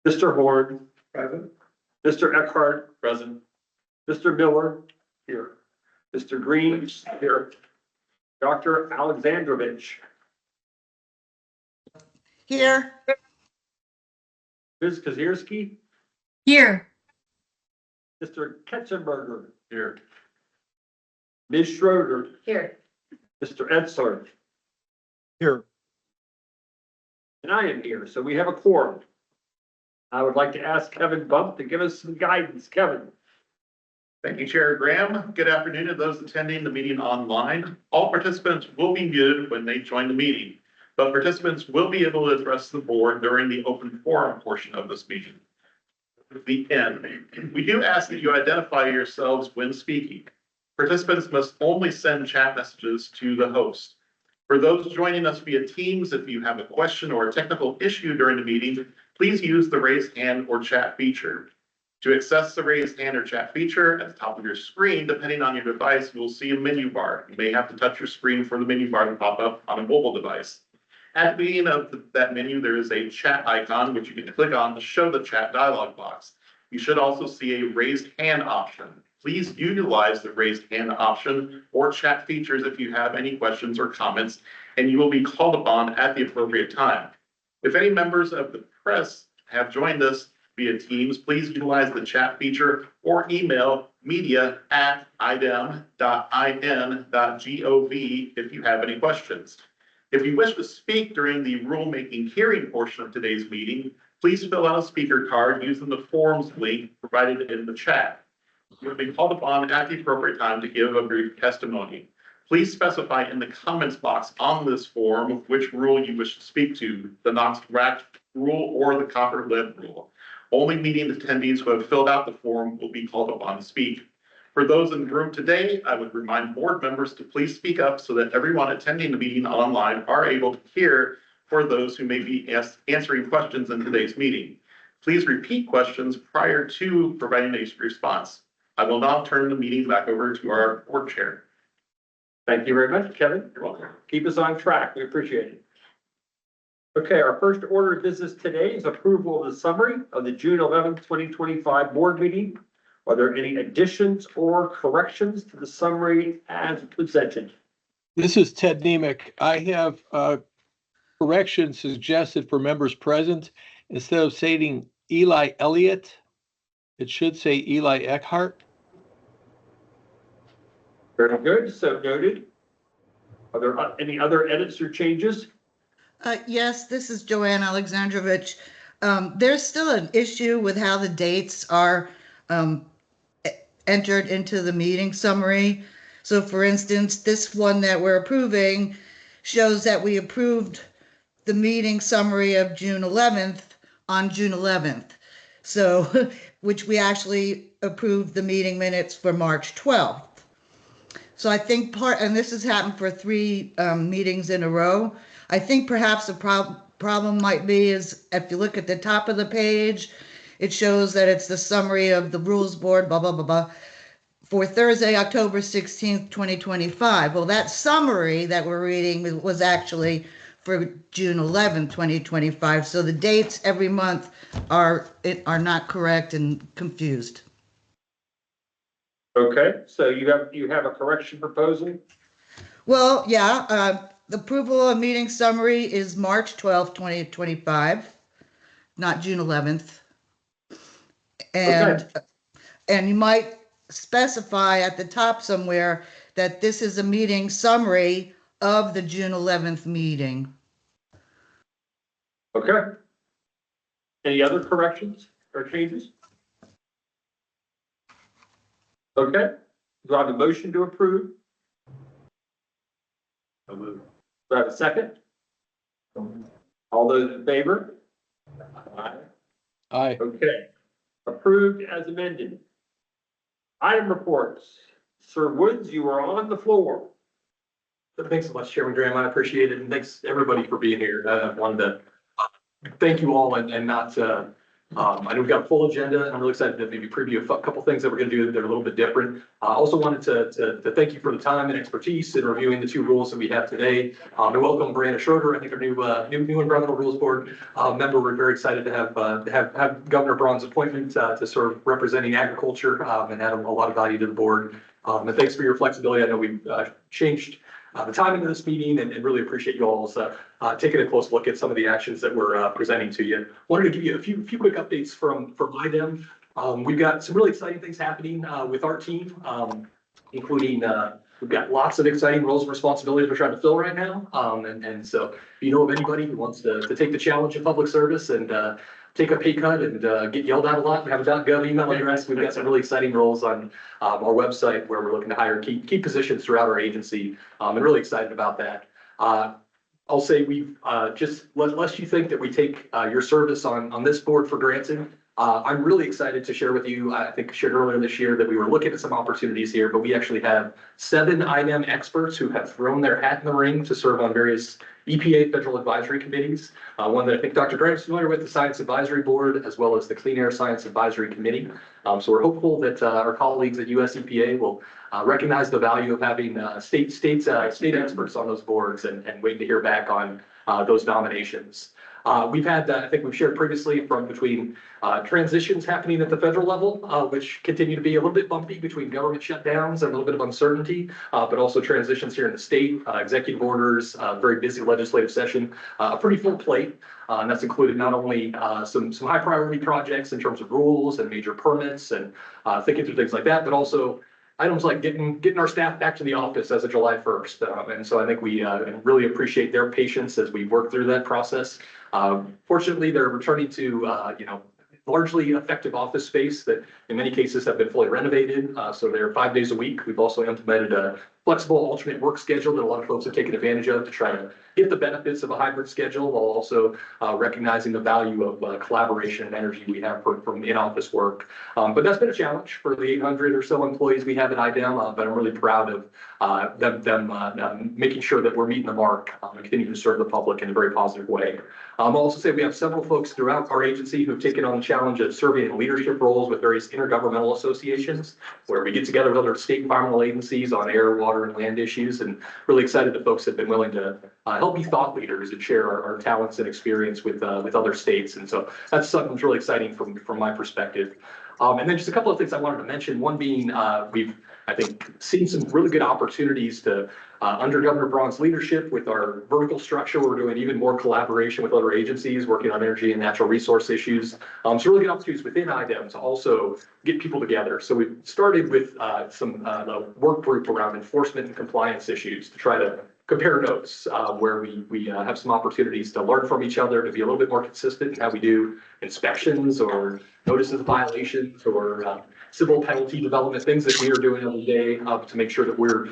Mr. Horn, Present. Mr. Eckhart, Present. Mr. Miller, here. Mr. Green, here. Dr. Alexandrovich, Here. Ms. Kozierski, Here. Mr. Ketchenberger, Here. Ms. Schroeder, Here. Mr. Etzler, Here. and I am here, so we have a quorum. I would like to ask Kevin Bump to give us some guidance. Kevin? Thank you, Chair Graham. Good afternoon to those attending the meeting online. All participants will be muted when they join the meeting, but participants will be able to address the board during the open forum portion of this meeting. At the end, we do ask that you identify yourselves when speaking. Participants must only send chat messages to the host. For those joining us via Teams, if you have a question or a technical issue during the meeting, please use the raise hand or chat feature. To access the raise hand or chat feature at the top of your screen, depending on your device, you will see a menu bar. You may have to touch your screen for the menu bar to pop up on a mobile device. At the beginning of that menu, there is a chat icon, which you can click on to show the chat dialog box. You should also see a raised hand option. Please utilize the raised hand option or chat features if you have any questions or comments, and you will be called upon at the appropriate time. If any members of the press have joined us via Teams, please utilize the chat feature or email media@idem.in.gov if you have any questions. If you wish to speak during the rulemaking hearing portion of today's meeting, please fill out a speaker card using the forms link provided in the chat. You'll be called upon at the appropriate time to give a brief testimony. Please specify in the comments box on this form which rule you wish to speak to, the Knox-Rack rule or the Copper-Lead rule. Only meeting attendees who have filled out the form will be called upon to speak. For those in the room today, I would remind board members to please speak up so that everyone attending the meeting online are able to hear for those who may be answering questions in today's meeting. Please repeat questions prior to providing a response. I will now turn the meeting back over to our board chair. Thank you very much, Kevin. You're welcome. Keep us on track. We appreciate it. Okay, our first order of business today is approval of the summary of the June 11th, 2025 board meeting. Are there any additions or corrections to the summary as presented? This is Ted Nemec. I have correction suggested for members present. Instead of stating Eli Elliott, it should say Eli Eckhart. Very good, so noted. Are there any other edits or changes? Yes, this is Joanne Alexandrovich. There's still an issue with how the dates are entered into the meeting summary. So for instance, this one that we're approving shows that we approved the meeting summary of June 11th on June 11th. So, which we actually approved the meeting minutes for March 12th. So I think and this has happened for 3 meetings in a row. I think perhaps the problem might be is if you look at the top of the page, it shows that it's the summary of the rules board, blah, blah, blah, blah, for Thursday, October 16th, 2025. Well, that summary that we're reading was actually for June 11th, 2025. So the dates every month are not correct and confused. Okay, so you have a correction proposal? Well, yeah, the approval of meeting summary is March 12th, 2025, not June 11th. And, and you might specify at the top somewhere that this is a meeting summary of the June 11th meeting. Okay. Any other corrections or changes? Okay, do I have a motion to approve? So moved. Do I have a second? All those in favor? Aye. Aye. Okay, approved as amended. Item reports. Sir Woods, you are on the floor. Thanks so much, Chairman Graham. I appreciate it. And thanks everybody for being here. I wanted to thank you all and not I know we've got a full agenda, and I'm really excited to maybe preview a couple things that we're gonna do that are a little bit different. I also wanted to thank you for the time and expertise in reviewing the two rules that we have today. And welcome Brianna Schroeder, I think our new Environmental Rules Board member. We're very excited to have Governor Braun's appointment to serve representing agriculture and add a lot of value to the board. And thanks for your flexibility. I know we've changed the timing of this meeting and really appreciate you all's taking a close look at some of the actions that we're presenting to you. Wanted to give you a few quick updates from IDEM. We've got some really exciting things happening with our team, including we've got lots of exciting roles and responsibilities we're trying to fill right now. And so if you know of anybody who wants to take the challenge of public service and take a pay cut and get yelled at a lot and have a .gov email address, we've got some really exciting roles on our website where we're looking to hire key positions throughout our agency. And really excited about that. I'll say we've just lest you think that we take your service on this board for granted. I'm really excited to share with you, I think I shared earlier this year that we were looking at some opportunities here, but we actually have 7 IDEM experts who have thrown their hat in the ring to serve on various EPA federal advisory committees. One that I think Dr. Graham is familiar with, the Science Advisory Board, as well as the Clean Air Science Advisory Committee. So we're hopeful that our colleagues at US EPA will recognize the value of having state experts on those boards and waiting to hear back on those nominations. We've had, I think we've shared previously from between transitions happening at the federal level, which continue to be a little bit bumpy between government shutdowns and a little bit of uncertainty, but also transitions here in the state, executive orders, very busy legislative session, a pretty full plate. And that's included not only some high priority projects in terms of rules and major permits and thinking through things like that, but also items like getting our staff back to the office as of July 1st. And so I think we really appreciate their patience as we work through that process. Fortunately, they're returning to, largely effective office space that in many cases have been fully renovated. So they're 5 days a week. We've also implemented a flexible alternate work schedule that a lot of folks have taken advantage of to try to get the benefits of a hybrid schedule while also recognizing the value of collaboration and energy we have from in-office work. But that's been a challenge for the 800 or so employees we have at IDEM, but I'm really proud of them making sure that we're meeting the mark and continuing to serve the public in a very positive way. I'll also say we have several folks throughout our agency who've taken on the challenge of serving in leadership roles with various intergovernmental associations, where we get together with other state environmental agencies on air, water, and land issues, and really excited that folks have been willing to help be thought leaders and share our talents and experience with other states. And so that's something that's really exciting from my perspective. And then just a couple of things I wanted to mention, one being we've, I think, seen some really good opportunities to, under Governor Braun's leadership with our vertical structure, we're doing even more collaboration with other agencies working on energy and natural resource issues. So really good opportunities within IDEM to also get people together. So we started with some work group around enforcement and compliance issues to try to compare notes where we have some opportunities to learn from each other, to be a little bit more consistent in how we do inspections or notices of violations or civil penalty development, things that we are doing every day to make sure that we're,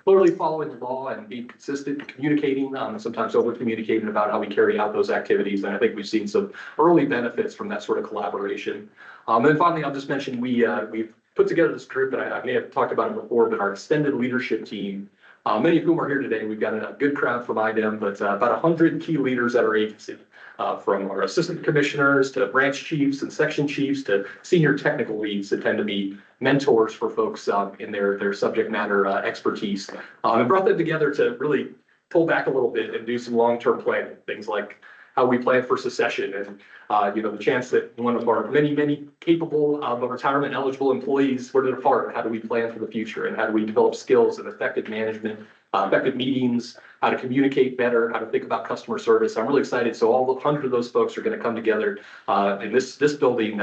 clearly following the law and being consistent and communicating, sometimes over communicating about how we carry out those activities. And I think we've seen some early benefits from that sort of collaboration. And then finally, I'll just mention we've put together this group, and I may have talked about it before, but our extended leadership team, many of whom are here today. We've got a good crowd from IDEM, but about 100 key leaders at our agency, from our assistant commissioners to branch chiefs and section chiefs to senior technical leads that tend to be mentors for folks in their subject matter expertise. And brought them together to really pull back a little bit and do some long-term planning, things like how we plan for succession and the chance that one of our many capable but retirement eligible employees were to depart. How do we plan for the future, and how do we develop skills and effective management, effective meetings, how to communicate better, how to think about customer service. I'm really excited. So all 100 of those folks are going to come together in this building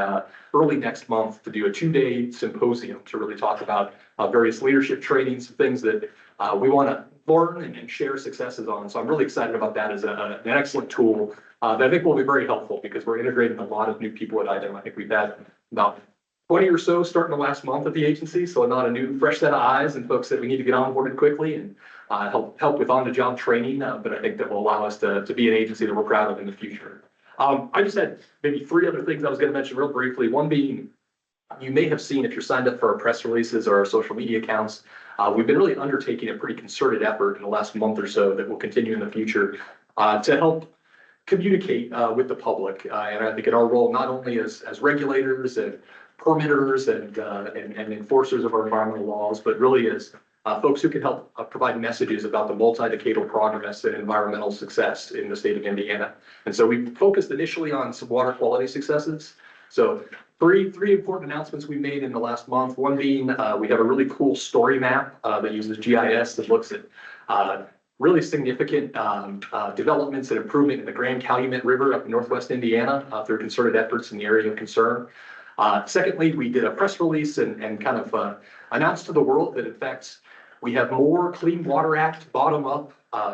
early next month to do a 2-day symposium to really talk about various leadership trainings, things that we want to learn and share successes on. So I'm really excited about that as an excellent tool that I think will be very helpful because we're integrating a lot of new people at IDEM. I think we've had about 20 or so starting the last month at the agency. So not a new fresh set of eyes and folks that we need to get onboarded quickly and help with on-the-job training. But I think that will allow us to be an agency that we're proud of in the future. I just had maybe 3 other things I was going to mention real briefly. One being, you may have seen if you're signed up for our press releases or our social media accounts, we've been really undertaking a pretty concerted effort in the last month or so that will continue in the future to help communicate with the public. And I think in our role, not only as regulators and permitters and enforcers of our environmental laws, but really as folks who can help provide messages about the multi-decadal progress and environmental success in the state of Indiana. And so we focused initially on some water quality successes. So three important announcements we made in the last month. One being we have a really cool story map that uses GIS that looks at really significant developments and improvement in the Grand Calumet River up in northwest Indiana through concerted efforts in the area of concern. Secondly, we did a press release and kind of announced to the world that in fact, we have more Clean Water Act bottom-up,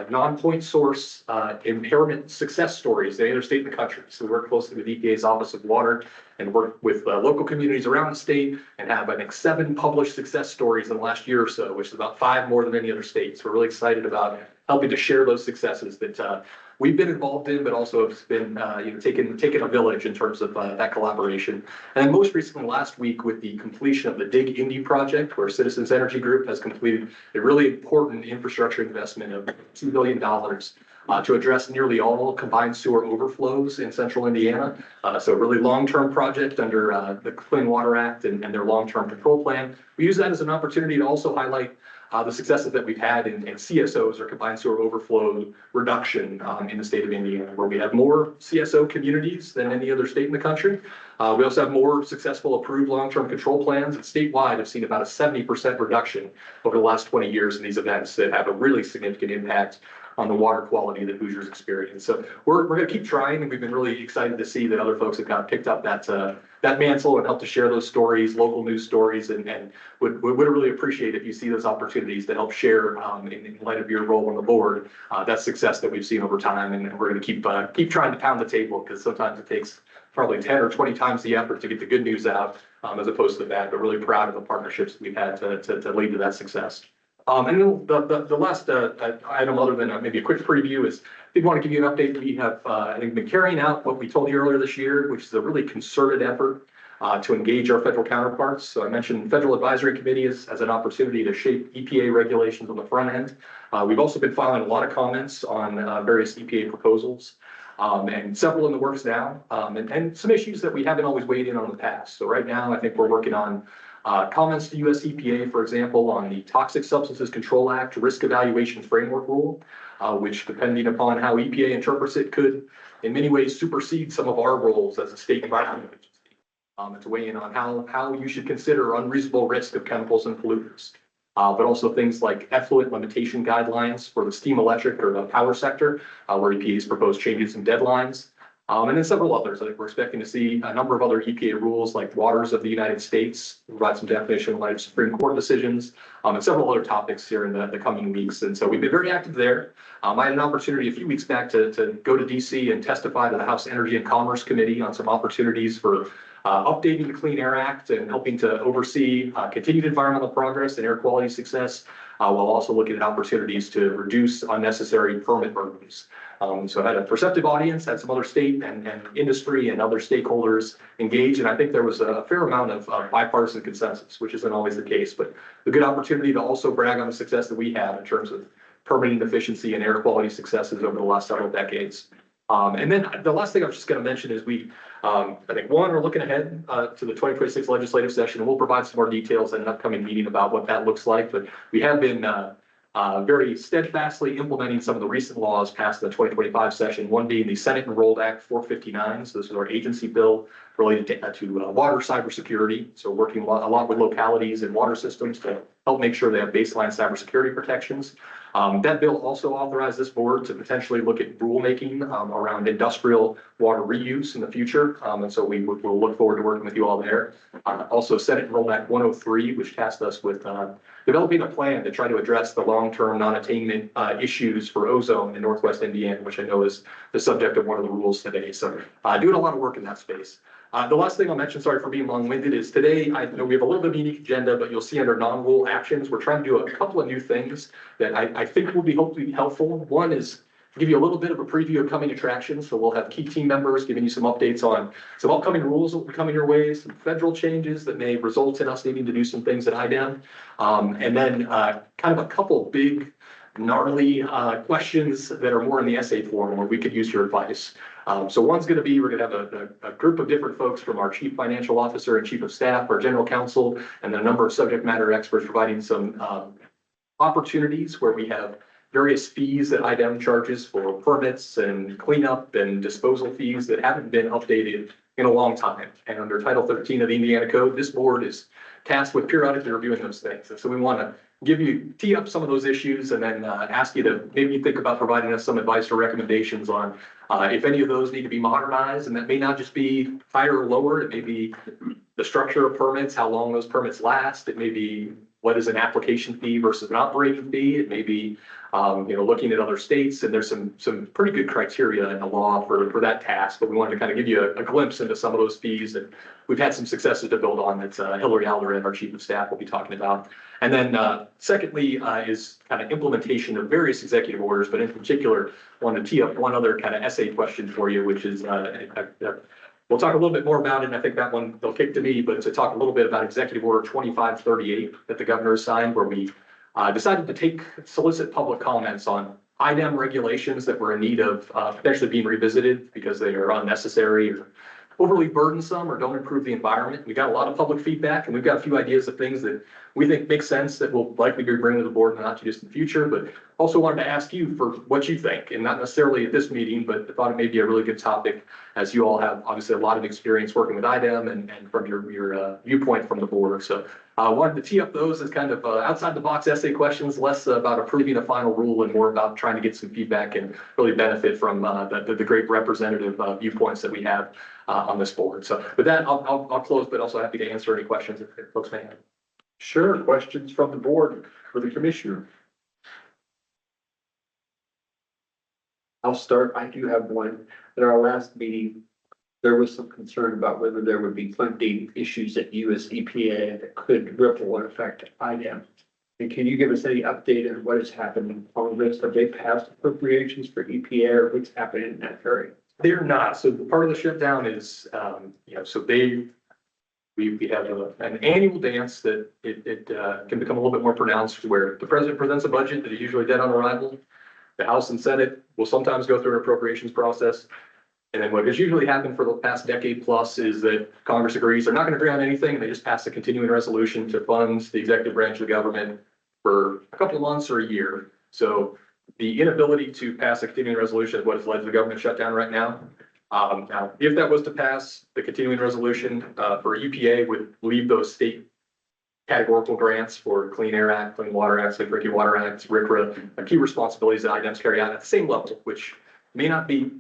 non-point source impairment success stories than any other state in the country. So we work closely with EPA's Office of Water and work with local communities around the state and have, I think, 7 published success stories in the last year or so, which is about 5 more than any other state. So we're really excited about helping to share those successes that we've been involved in, but also have been taken a village in terms of that collaboration. And then most recently last week with the completion of the Dig Indy project, where Citizens Energy Group has completed a really important infrastructure investment of $2 billion to address nearly all combined sewer overflows in central Indiana. So a really long-term project under the Clean Water Act and their long-term control plan. We use that as an opportunity to also highlight the successes that we've had in CSOs, or combined sewer overflow reduction, in the state of Indiana, where we have more CSO communities than any other state in the country. We also have more successful approved long-term control plans, and statewide have seen about a 70% reduction over the last 20 years in these events that have a really significant impact on the water quality that Hoosiers experience. So we're going to keep trying, and we've been really excited to see that other folks have kind of picked up that mantle and helped to share those stories, local news stories, and would really appreciate if you see those opportunities to help share in light of your role on the board, that success that we've seen over time. And we're going to keep trying to pound the table, because sometimes it takes probably 10 or 20 times the effort to get the good news out as opposed to the bad, but really proud of the partnerships that we've had to lead to that success. And then the last item, other than maybe a quick preview, is I did want to give you an update. We have, I think, been carrying out what we told you earlier this year, which is a really concerted effort to engage our federal counterparts. So I mentioned Federal Advisory Committee as an opportunity to shape EPA regulations on the front end. We've also been filing a lot of comments on various EPA proposals, and several in the works now, and some issues that we haven't always weighed in on in the past. So right now, I think we're working on comments to US EPA, for example, on the Toxic Substances Control Act Risk Evaluation Framework Rule, which, depending upon how EPA interprets it, could in many ways supersede some of our roles as a state environmental agency. And to weigh in on how you should consider unreasonable risk of chemicals and pollutants, but also things like effluent limitation guidelines for the steam electric or the power sector, where EPA has proposed changes in deadlines. And then several others. I think we're expecting to see a number of other EPA rules, like Waters of the United States, provide some definition in light of Supreme Court decisions, and several other topics here in the coming weeks. And so we've been very active there. I had an opportunity a few weeks back to go to DC and testify to the House Energy and Commerce Committee on some opportunities for updating the Clean Air Act and helping to oversee continued environmental progress and air quality success, while also looking at opportunities to reduce unnecessary permit burdens. So I had a perceptive audience, had some other state and industry and other stakeholders engaged, and I think there was a fair amount of bipartisan consensus, which isn't always the case, but a good opportunity to also brag on the success that we have in terms of permitting efficiency and air quality successes over the last several decades. And then the last thing I was just going to mention is I think, we're looking ahead to the 2026 legislative session, and we'll provide some more details at an upcoming meeting about what that looks like. But we have been very steadfastly implementing some of the recent laws passed in the 2025 session, one being the Senate Enrolled Act 459. So this is our agency bill related to water cybersecurity. So working a lot with localities and water systems to help make sure they have baseline cybersecurity protections. That bill also authorized this board to potentially look at rulemaking around industrial water reuse in the future. And so we'll look forward to working with you all there. Also, Senate Enrolled Act 103, which tasked us with developing a plan to try to address the long-term non-attainment issues for ozone in Northwest Indiana, which I know is the subject of one of the rules today. So doing a lot of work in that space. The last thing I'll mention, sorry for being long-winded, is today, I know we have a little bit of a unique agenda, but you'll see under non-rule actions, we're trying to do a couple of new things that I think will be hopefully helpful. One is to give you a little bit of a preview of coming attractions. So we'll have key team members giving you some updates on some upcoming rules that will be coming your way, some federal changes that may result in us needing to do some things at IDEM. And then kind of a couple big gnarly questions that are more in the essay form where we could use your advice. So one's going to be, we're going to have a group of different folks from our chief financial officer and chief of staff, our general counsel, and then a number of subject matter experts providing some opportunities where we have various fees that IDEM charges for permits and cleanup and disposal fees that haven't been updated in a long time. And under Title 13 of the Indiana Code, this board is tasked with periodically reviewing those things. And so we want to tee up some of those issues and then ask you to maybe think about providing us some advice or recommendations on if any of those need to be modernized. And that may not just be higher or lower. It may be the structure of permits, how long those permits last. It may be what is an application fee versus an operating fee. It may be, looking at other states, and there's some pretty good criteria in the law for that task. But we wanted to kind of give you a glimpse into some of those fees, and we've had some successes to build on that Hillary Alderman, our chief of staff, will be talking about. And then secondly is kind of implementation of various executive orders, but in particular, I want to tee up one other kind of essay question for you, which is we'll talk a little bit more about it, and I think that one they'll kick to me, but to talk a little bit about Executive Order 2538 that the governor signed, where we decided to solicit public comments on IDEM regulations that were in need of potentially being revisited because they are unnecessary or overly burdensome or don't improve the environment. We got a lot of public feedback, and we've got a few ideas of things that we think make sense that we'll likely be bringing to the board in the not too distant future, but also wanted to ask you for what you think, and not necessarily at this meeting, but I thought it may be a really good topic, as you all have obviously a lot of experience working with IDEM and from your viewpoint from the board. So I wanted to tee up those as kind of outside the box essay questions, less about approving a final rule and more about trying to get some feedback and really benefit from the great representative viewpoints that we have on this board. So with that, I'll close, but also happy to answer any questions if folks may have. Sure, questions from the board for the commissioner? I'll start. I do have one. At our last meeting, there was some concern about whether there would be funding issues at US EPA that could ripple and affect IDEM. And can you give us any update on what has happened in Congress? Have they passed appropriations for EPA, or what's happening in that area? They're not. So part of the shutdown is, we have an annual dance that it can become a little bit more pronounced, where the president presents a budget that is usually dead on arrival. The House and Senate will sometimes go through an appropriations process. And then what has usually happened for the past decade plus is that Congress agrees they're not going to agree on anything. They just pass a continuing resolution to fund the executive branch of the government for a couple of months or a year. So the inability to pass a continuing resolution is what has led to the government shutdown right now. Now, if that was to pass, the continuing resolution for EPA would leave those state categorical grants for Clean Air Act, Clean Water Act, Safe Drinking Water Act, RCRA, key responsibilities that IDEMs carry out at the same level, which may not be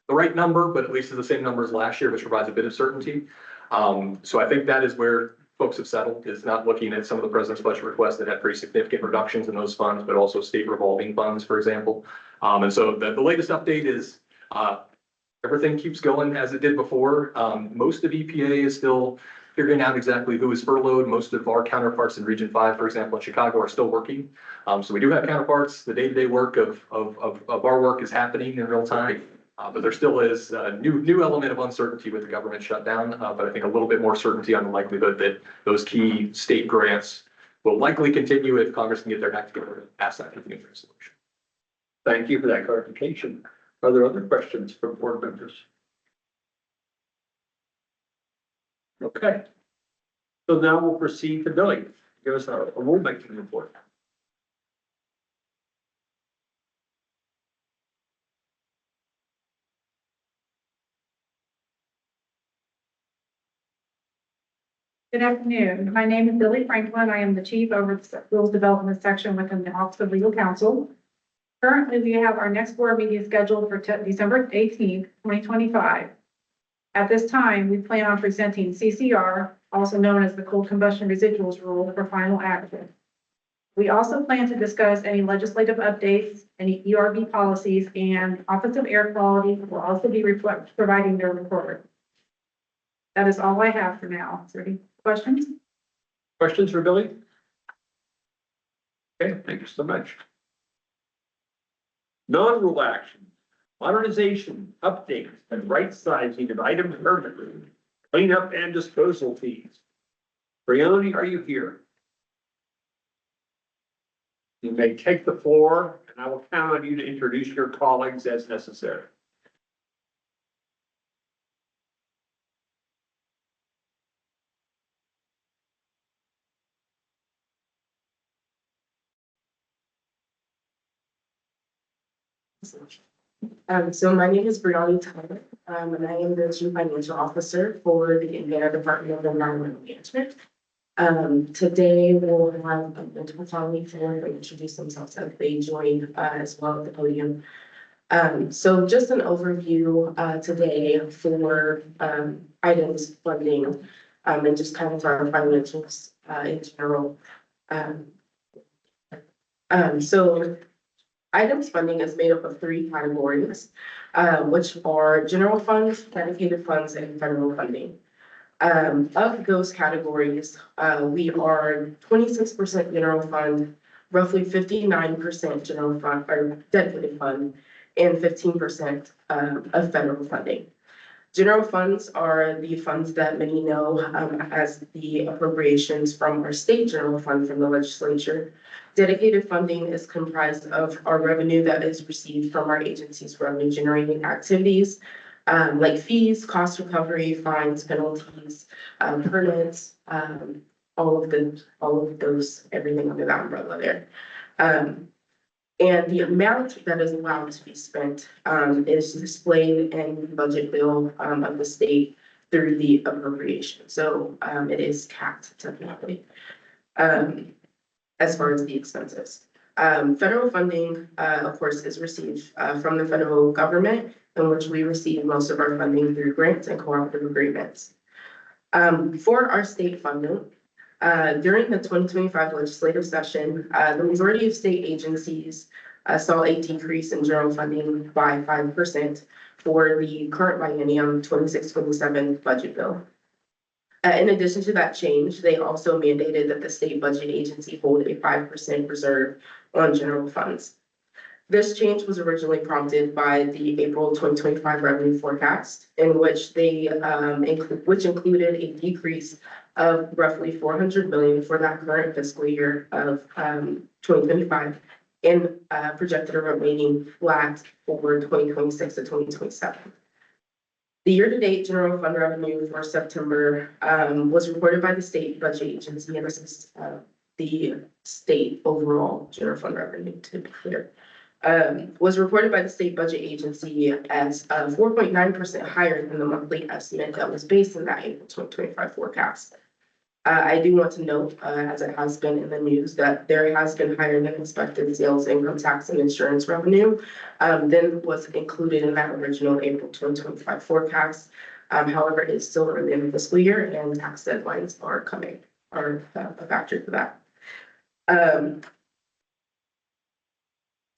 the right number, but at least is the same number as last year, which provides a bit of certainty. So I think that is where folks have settled, is not looking at some of the president's budget requests that had pretty significant reductions in those funds, but also state revolving funds, for example. And so the latest update is everything keeps going as it did before. Most of EPA is still figuring out exactly who is furloughed. Most of our counterparts in Region 5, for example, in Chicago, are still working. So we do have counterparts. The day-to-day work of our work is happening in real time. But there still is a new element of uncertainty with the government shutdown. But I think a little bit more certainty on the likelihood that those key state grants will likely continue if Congress can get their act together and pass that continuing resolution. Thank you for that clarification. Are there other questions from board members? Okay. So now we'll proceed to Billy. Give us a rulemaking report. Good afternoon. My name is Billy Franklin. I am the chief over the rules development section within the Office of Legal Counsel. Currently, we have our next board meeting scheduled for December 18th, 2025. At this time, we plan on presenting CCR, also known as the Cold Combustion Residuals Rule, for final action. We also plan to discuss any legislative updates, any URB policies, and Office of Air Quality will also be providing their report. That is all I have for now. Is there any questions? Questions for Billy? Okay, thank you so much. Non-rule action, modernization, update, and right sizing of item permit, cleanup and disposal fees. Brioni, are you here? You may take the floor, and I will count on you to introduce your colleagues as necessary. So my name is Brianna Tyler, and I am the Chief Financial Officer for the Indiana Department of Environmental Management. Today we'll have multiple colleagues here to introduce themselves as they join, as well at the podium. So just an overview, today for, items funding, and just kind of our financials, in general. So items funding is made up of three categories, which are general funds, dedicated funds, and federal funding. Of those categories, we are 26% general fund, roughly 59% general fund or dedicated fund, and 15% of federal funding. General funds are the funds that many know as the appropriations from our state general fund from the legislature. Dedicated funding is comprised of our revenue that is received from our agency's revenue generating activities, like fees, cost recovery, fines, penalties, permits, all of those, everything under that umbrella there. And the amount that is allowed to be spent is displayed in the budget bill of the state through the appropriation. So it is capped technically as far as the expenses. Federal funding, of course, is received from the federal government, in which we receive most of our funding through grants and cooperative agreements. For our state funding, during the 2025 legislative session, the majority of state agencies saw a decrease in general funding by 5% for the current biennium 26-27 budget bill. In addition to that change, they also mandated that the state budget agency hold a 5% reserve on general funds. This change was originally prompted by the April 2025 revenue forecast, in which they which included a decrease of roughly 400 million for that current fiscal year of 2025, and projected a remaining flat for 2026 to 2027. The year-to-date general fund revenue for September was reported by the state budget agency, and this is the state overall general fund revenue, to be clear. Was reported by the state budget agency as 4.9% higher than the monthly estimate that was based in that April 2025 forecast. I do want to note, as it has been in the news, that there has been higher than expected sales, income tax, and insurance revenue than was included in that original April 2025 forecast. However, it's still early in the fiscal year, and tax deadlines are a factor for that.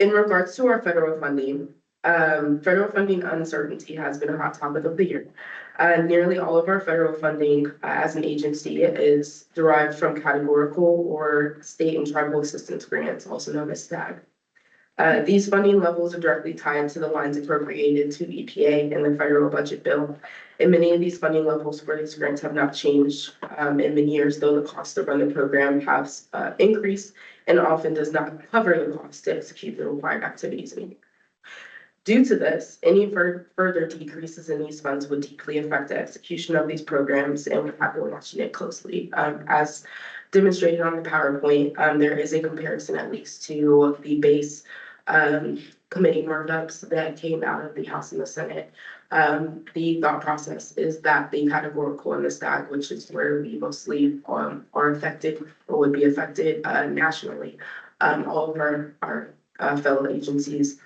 In regards to our federal funding uncertainty has been a hot topic of the year. Nearly all of our federal funding as an agency is derived from categorical or state and tribal assistance grants, also known as STAG. These funding levels are directly tied to the lines appropriated to EPA in the federal budget bill. And many of these funding levels for these grants have not changed in many years, though the cost to run the program has increased and often does not cover the cost to execute the required activities. Due to this, any further decreases in these funds would deeply affect the execution of these programs, and we have been watching it closely. As demonstrated on the PowerPoint, there is a comparison at least to the base committee markups that came out of the House and the Senate. The thought process is that the categorical and the STAG, which is where we mostly are affected or would be affected nationally, all of our fellow agencies,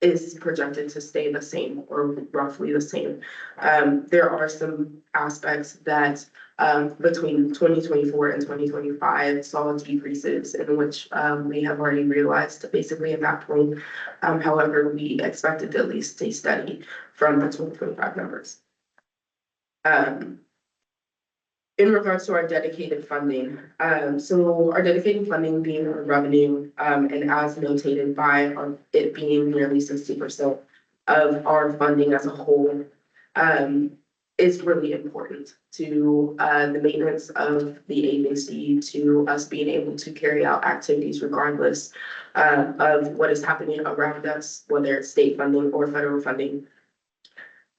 is projected to stay the same or roughly the same. There are some aspects that between 2024 and 2025 saw decreases in which we have already realized basically at that point. However, we expected to at least stay steady from the 2025 numbers. In regards to our dedicated funding, so our dedicated funding being our revenue, and as notated by it being nearly 60% of our funding as a whole, is really important to the maintenance of the agency, to us being able to carry out activities regardless of what is happening around us, whether it's state funding or federal funding.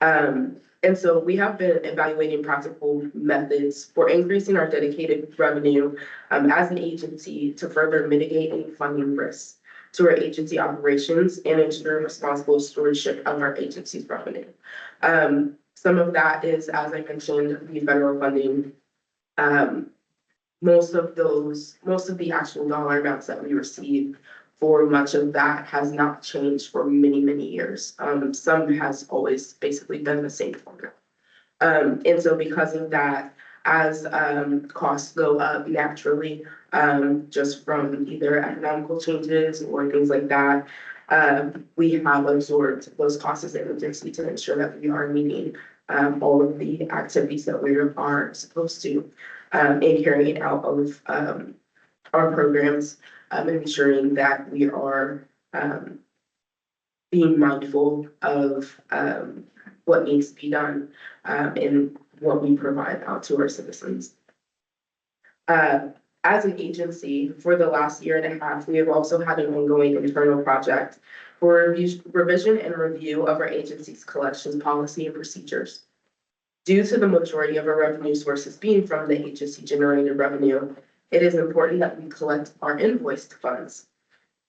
And so we have been evaluating practical methods for increasing our dedicated revenue as an agency to further mitigate any funding risks to our agency operations and ensure responsible stewardship of our agency's revenue. Some of that is, as I mentioned, the federal funding. Most of the actual dollar amounts that we receive for much of that has not changed for many, many years. Some has always basically been the same formula. And so because of that, as costs go up naturally, just from either economical changes or things like that, we have absorbed those costs as an agency to ensure that we are meeting all of the activities that we are supposed to in carrying out of our programs, ensuring that we are being mindful of what needs to be done and what we provide out to our citizens. As an agency, for the last year and a half, we have also had an ongoing internal project for revision and review of our agency's collections policy and procedures. Due to the majority of our revenue sources being from the agency generated revenue, it is important that we collect our invoiced funds.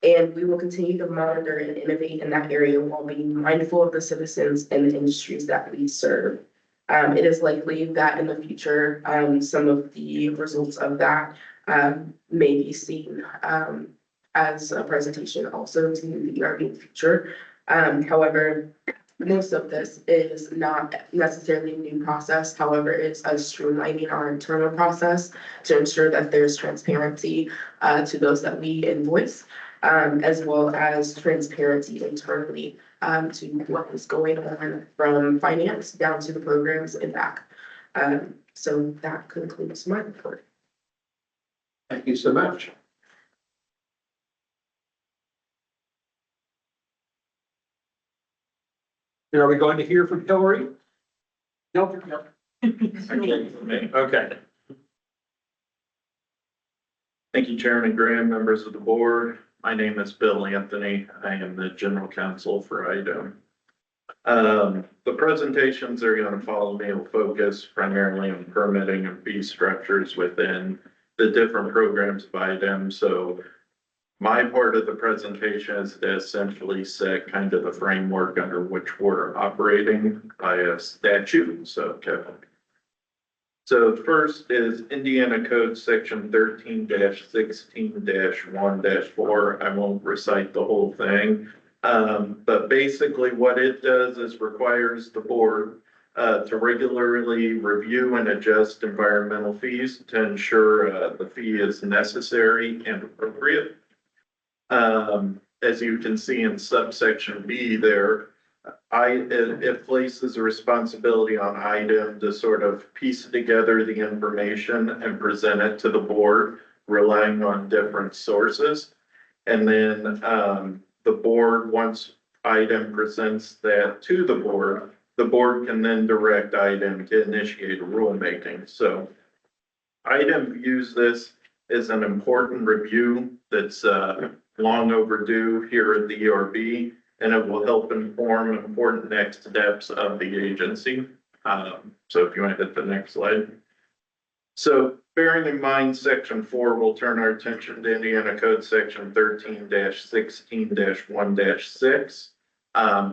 And we will continue to monitor and innovate in that area while being mindful of the citizens and the industries that we serve. It is likely that in the future, some of the results of that may be seen as a presentation also to the ERB future. However, most of this is not necessarily a new process. However, it's us streamlining our internal process to ensure that there's transparency to those that we invoice, as well as transparency internally to what is going on from finance down to the programs and back. So that concludes my report. Thank you so much. And are we going to hear from Hillary? Nope. Okay. Thank you, Chairman Graham, members of the board. My name is Bill Anthony. I am the general counsel for IDEM. The presentations that are going to follow me will focus primarily on permitting and fee structures within the different programs of IDEM. So my part of the presentation is to essentially set kind of the framework under which we're operating by a statute. So, Kevin. So first is Indiana Code Section 13-16-1-4. I won't recite the whole thing. But basically what it does is requires the board to regularly review and adjust environmental fees to ensure the fee is necessary and appropriate. As you can see in subsection B there, it places a responsibility on IDEM to sort of piece together the information and present it to the board, relying on different sources. And then the board, once IDEM presents that to the board can then direct IDEM to initiate rulemaking. So IDEM views this as an important review that's long overdue here at the ERB, and it will help inform important next steps of the agency. So if you want to hit the next slide. So bearing in mind, section 4, we'll turn our attention to Indiana Code section 13-16-1-6,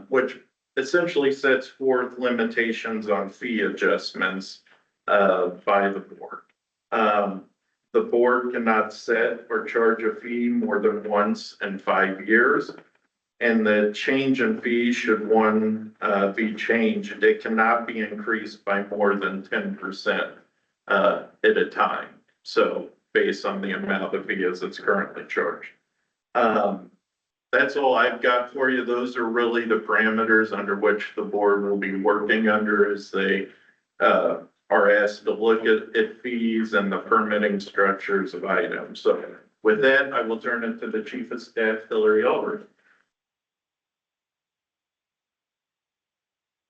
which essentially sets forth limitations on fee adjustments by the board. The board cannot set or charge a fee more than once in 5 years. And the change in fee, should one be changed, it cannot be increased by more than 10% at a time. So based on the amount of fee as it's currently charged. That's all I've got for you. Those are really the parameters under which the board will be working under as they are asked to look at fees and the permitting structures of items. So with that, I will turn it to the Chief of Staff, Hillary Ulrich.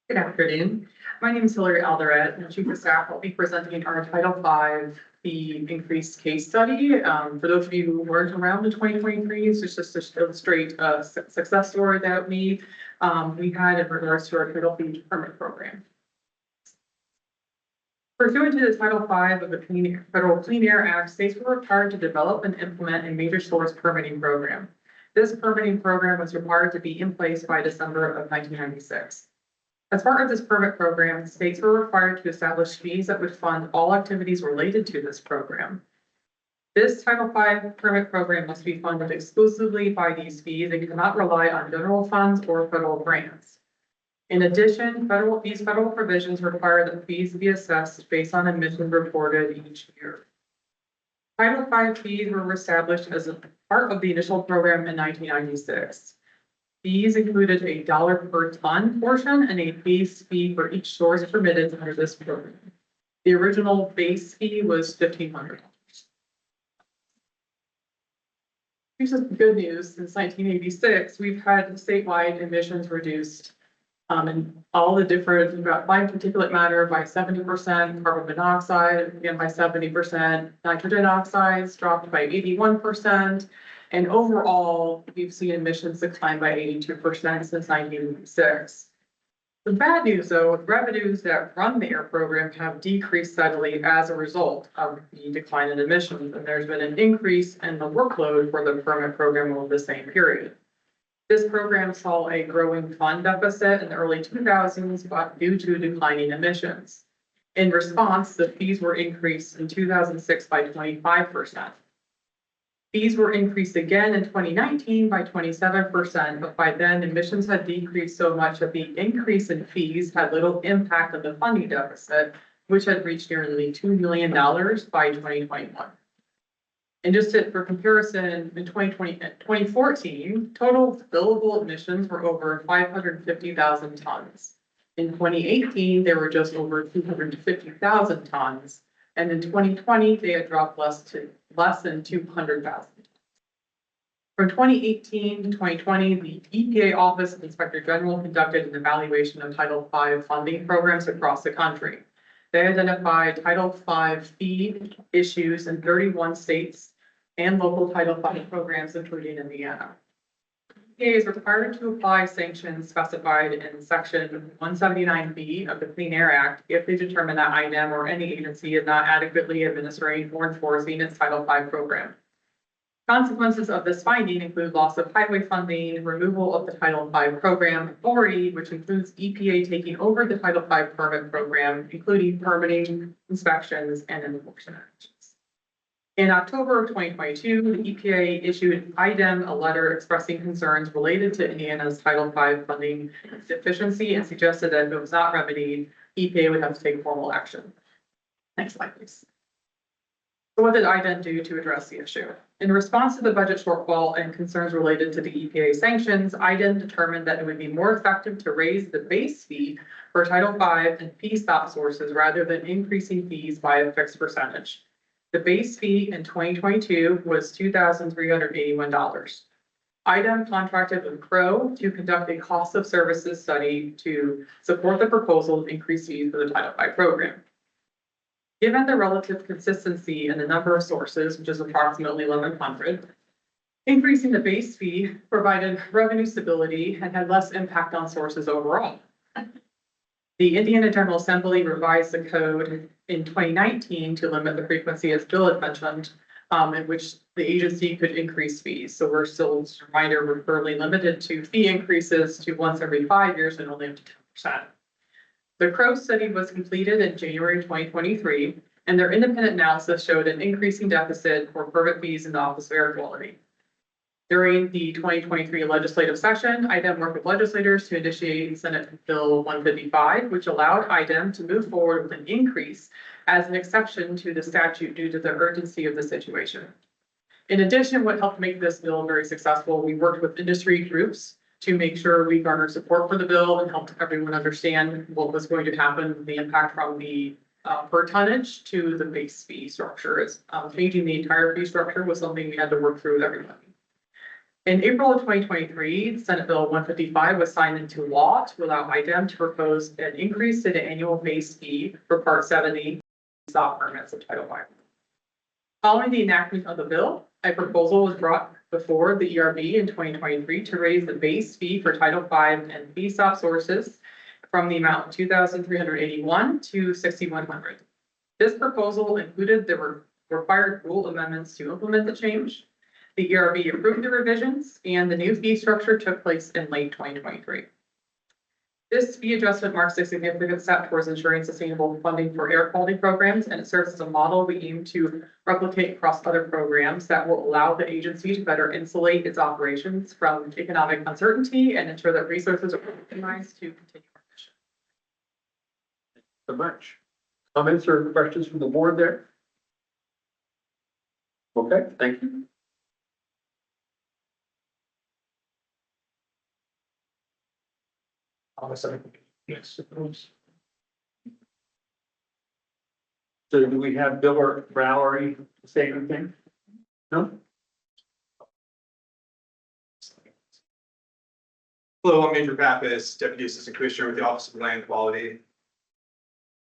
Good afternoon. My name is Hillary Alderette, and Chief of Staff. I'll be presenting our Title V, the increased case study. For those of you who weren't around in 2023, it's just to illustrate a success story that we had in regards to our Title V permit program. Pursuant to the Title V of the Federal Clean Air Act, states were required to develop and implement a major source permitting program. This permitting program was required to be in place by December of 1996. As part of this permit program, states were required to establish fees that would fund all activities related to this program. This Title V permit program must be funded exclusively by these fees and cannot rely on general funds or federal grants. In addition, these federal provisions require that fees be assessed based on emissions reported each year. Title V fees were established as a part of the initial program in 1996. These included a $1 per ton portion and a base fee for each source permitted under this program. The original base fee was $1,500. Here's some good news. Since 1986, we've had statewide emissions reduced in all the different, by particulate matter by 70%, carbon monoxide again by 70%, nitrogen oxides dropped by 81%. And overall, we've seen emissions decline by 82% since 1986. The bad news, though, revenues that run the air program have decreased steadily as a result of the decline in emissions, and there's been an increase in the workload for the permit program over the same period. This program saw a growing fund deficit in the early 2000s, but due to declining emissions. In response, the fees were increased in 2006 by 25%. Fees were increased again in 2019 by 27%, but by then emissions had decreased so much that the increase in fees had little impact on the funding deficit, which had reached nearly $2 million by 2021. And just for comparison, in 2014, total billable emissions were over 550,000 tons. In 2018, they were just over 250,000 tons. And in 2020, they had dropped less than 200,000. From 2018 to 2020, the EPA Office of Inspector General conducted an evaluation of Title V funding programs across the country. They identified Title V fee issues in 31 states and local Title V programs, including Indiana. EPA is required to apply sanctions specified in Section 179B of the Clean Air Act if they determine that IDEM or any agency is not adequately administering or enforcing its Title V program. Consequences of this finding include loss of highway funding, removal of the Title V program authority, which includes EPA taking over the Title V permit program, including permitting, inspections, and enforcement actions. In October of 2022, the EPA issued IDEM a letter expressing concerns related to Indiana's Title V funding deficiency and suggested that if it was not remedied, EPA would have to take formal action. Next slide, please. So what did IDEM do to address the issue? In response to the budget shortfall and concerns related to the EPA sanctions, IDEM determined that it would be more effective to raise the base fee for Title V and fee stop sources rather than increasing fees by a fixed percentage. The base fee in 2022 was $2,381. IDEM contracted with Crow to conduct a cost of services study to support the proposal to increase fees for the Title V program. Given the relative consistency in the number of sources, which is approximately 1,100, increasing the base fee provided revenue stability and had less impact on sources overall. The Indiana General Assembly revised the code in 2019 to limit the frequency, as Bill had mentioned, in which the agency could increase fees. So we're still, just a reminder, we're fairly limited to fee increases to once every 5 years and only up to 10%. The Crow study was completed in January 2023, and their independent analysis showed an increasing deficit for permit fees in the Office of Air Quality. During the 2023 legislative session, IDEM worked with legislators to initiate Senate Bill 155, which allowed IDEM to move forward with an increase as an exception to the statute due to the urgency of the situation. In addition, what helped make this bill very successful, we worked with industry groups to make sure we garnered support for the bill and helped everyone understand what was going to happen, the impact from the per tonnage to the base fee structure. Changing the entire fee structure was something we had to work through with everybody. In April of 2023, Senate Bill 155 was signed into law to allow IDEM to propose an increase to the annual base fee for Part 70 stop permits of Title V. Following the enactment of the bill, a proposal was brought before the ERB in 2023 to raise the base fee for Title V and fee stop sources from the amount of $2,381 to $6,100. This proposal included the required rule amendments to implement the change. The ERB approved the revisions and the new fee structure took place in late 2023. This fee adjustment marks a significant step towards ensuring sustainable funding for air quality programs, and it serves as a model we aim to replicate across other programs that will allow the agency to better insulate its operations from economic uncertainty and ensure that resources are optimized to continue our mission. So much. Comments or questions from the board there? Okay, thank you. Yes. So do we have Bill or Valerie say anything? No? Hello, I'm Andrew Pappas, Deputy Assistant Commissioner with the Office of Land Quality.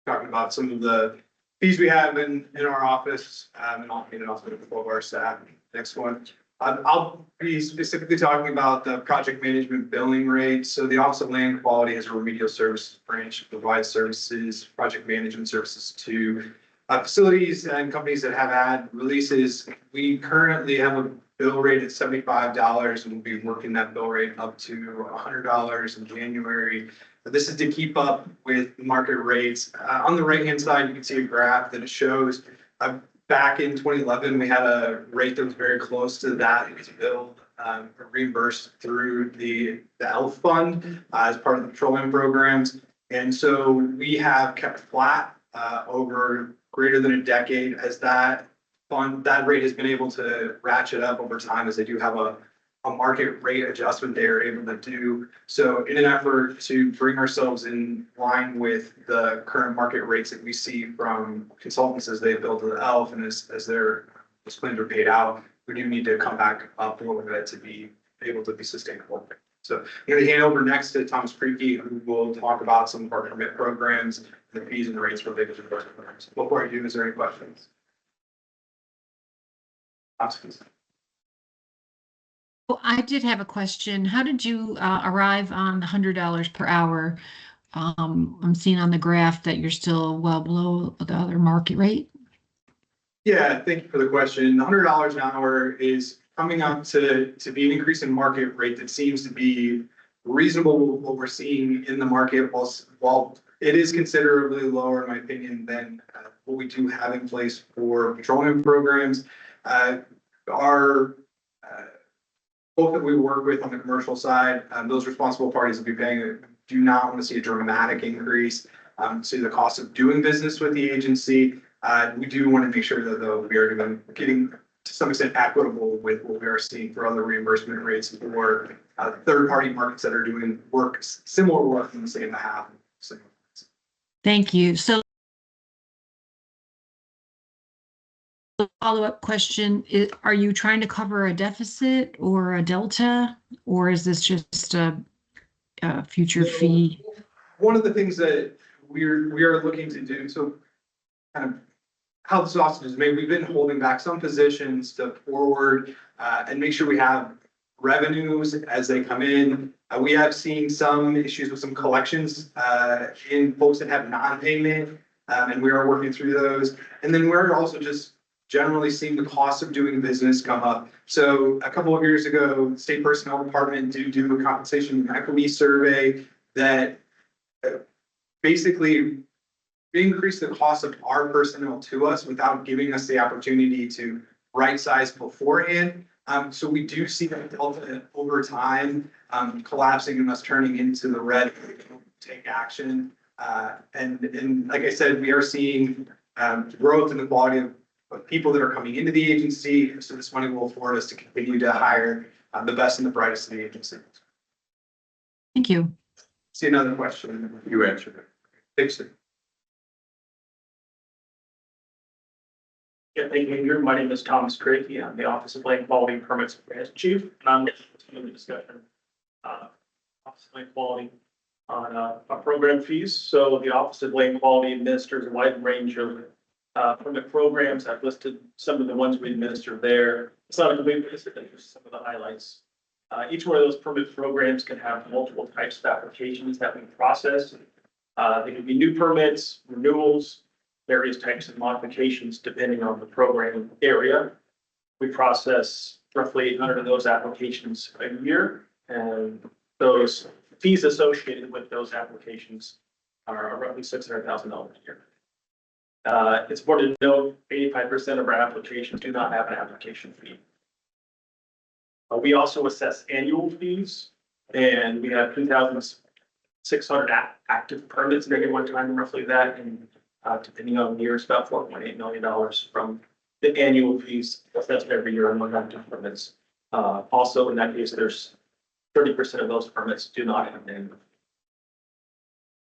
Talking about some of the fees we have in our office, and also with all of our staff. Next one. I'll be specifically talking about the project management billing rate. So the Office of Land Quality has a remedial services branch that provides services, project management services to facilities and companies that have had releases. We currently have a bill rate at $75 and we'll be working that bill rate up to $100 in January. This is to keep up with market rates. On the right-hand side, you can see a graph that it shows back in 2011, we had a rate that was very close to that. It was billed, reimbursed through the ELF fund as part of the petroleum programs. And so we have kept flat over greater than a decade as that rate has been able to ratchet up over time as they do have a market rate adjustment they are able to do. So in an effort to bring ourselves in line with the current market rates that we see from consultants as they build the ELF and as their claims are paid out, we do need to come back up a little bit to be able to be sustainable. So I'm going to hand over next to Thomas Preeke, who will talk about some of our permit programs, the fees and the rates related to those programs. Before I do, is there any questions? Well, I did have a question. How did you arrive on the $100 per hour? I'm seeing on the graph that you're still well below the other market rate. Yeah, thank you for the question. $100 an hour is coming up to be an increase in market rate that seems to be reasonable what we're seeing in the market, while it is considerably lower, in my opinion, than what we do have in place for petroleum programs. Both that we work with on the commercial side, those responsible parties will be paying, do not want to see a dramatic increase to the cost of doing business with the agency. We do want to make sure that though we are getting to some extent equitable with what we are seeing for other reimbursement rates for third-party markets that are doing similar work in the same behalf. So. Thank you. So the follow-up question is, are you trying to cover a deficit or a delta, or is this just a future fee? One of the things that we are looking to do, so kind of how the sausage is made, we've been holding back some positions to forward and make sure we have revenues as they come in. We have seen some issues with some collections in folks that have non-payment, and we are working through those. And then we're also just generally seeing the cost of doing business come up. So a couple of years ago, State Personnel Department did do a compensation and equity survey that basically increased the cost of our personnel to us without giving us the opportunity to right size beforehand. So we do see that delta over time collapsing and us turning into the red if we don't take action. And like I said, we are seeing growth in the quality of people that are coming into the agency. So this money will afford us to continue to hire the best and the brightest of the agency. Thank you. See another question. You answered it. Thanks. Yeah, thank you, Andrew. My name is Thomas Craig. I'm the Office of Land Quality and Permits Branch Chief, and I'm listening to the discussion. Office of Land Quality on our program fees. So the Office of Land Quality administers a wide range of permit programs. I've listed some of the ones we administer there. It's not a complete list, but just some of the highlights. Each one of those permit programs can have multiple types of applications that we process. They can be new permits, renewals, various types of modifications depending on the program area. We process roughly 800 of those applications a year, and those fees associated with those applications are roughly $600,000 a year. It's important to note 85% of our applications do not have an application fee. We also assess annual fees, and we have 2,600 active permits at any one time, roughly that, and depending on the year, it's about $4.8 million from the annual fees assessed every year on one active permits. Also, in that case, there's 30% of those permits do not have an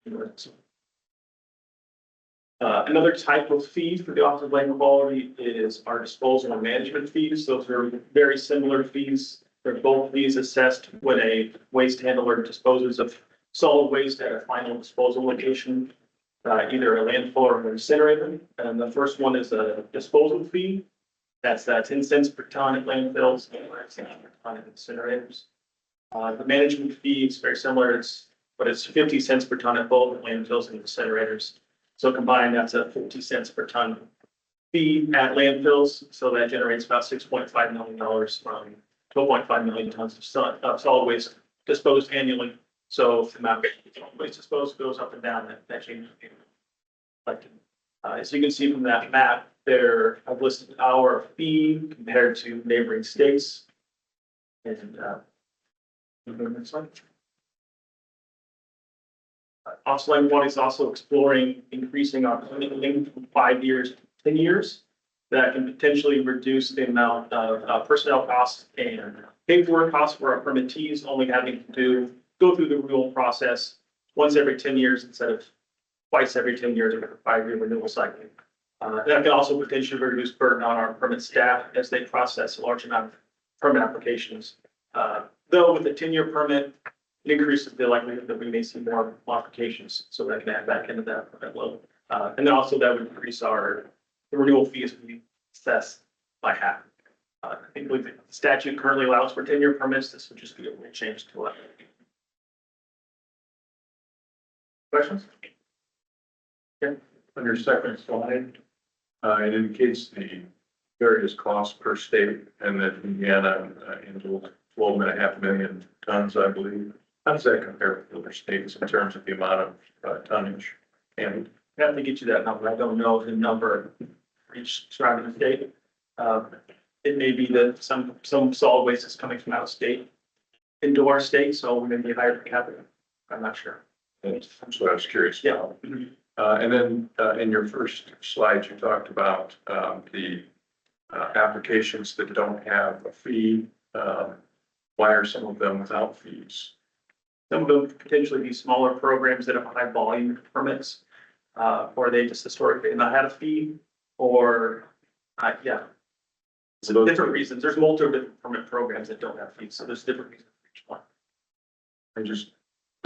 annual. Another type of fee for the Office of Land Quality is our disposal and management fees. Those are very similar fees. They're both fees assessed when a waste handler disposes of solid waste at a final disposal location, either a landfill or an incinerator. And the first one is a disposal fee. That's 10 cents per ton at landfills and 5 cents per ton at incinerators. The management fee is very similar. But it's 50 cents per ton at both landfills and incinerators. So combined, that's a 50 cents per ton fee at landfills. So that generates about $6.5 million from 12.5 million tons of solid waste disposed annually. So if the amount of solid waste disposed goes up and down, that changes. As you can see from that map, there I've listed our fee compared to neighboring states. And next one. Office of Land Quality is also exploring increasing our permit length from 5 years to 10 years. That can potentially reduce the amount of personnel costs and paperwork costs for our permittees, only having to go through the renewal process once every 10 years instead of twice every 10 years with a 5-year renewal cycle. That can also potentially reduce burden on our permit staff as they process a large amount of permit applications. Though with a 10-year permit, it increases the likelihood that we may see more modifications, so that can add back into that permit load. And then also that would increase the renewal fees we assess by half. I think the statute currently allows for 10-year permits. This would just be a rule change to 11. Questions? On your second slide, it indicates the various costs per state, and that Indiana handles 12.5 million tons, I believe. How does that compare with other states in terms of the amount of tonnage? And I have to get you that number. I don't know the number for each surrounding state. It may be that some solid waste is coming from out of state into our state, so we may be higher per capita. I'm not sure. that's what I was curious Yeah. about. And then in your first slide, you talked about the applications that don't have a fee. Why are some of them without fees? Some of them could potentially be smaller programs that have high volume permits, or they just historically not had a fee, or, yeah. So different reasons. There's multiple different permit programs that don't have fees, so there's different reasons for each one. I just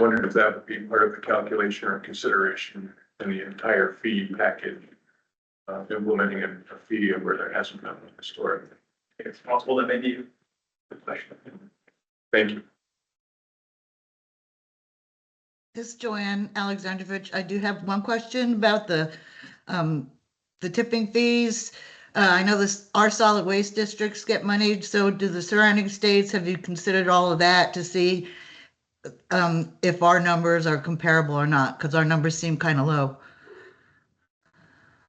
wondered if that would be part of the calculation or consideration in the entire fee package, implementing a fee where there hasn't been one historically. It's possible that may be a good question. Thank you. This is Joanne Alexandrovich. I do have one question about the tipping fees. I know our solid waste districts get money, so do the surrounding states. Have you considered all of that to see if our numbers are comparable or not? Because our numbers seem kind of low.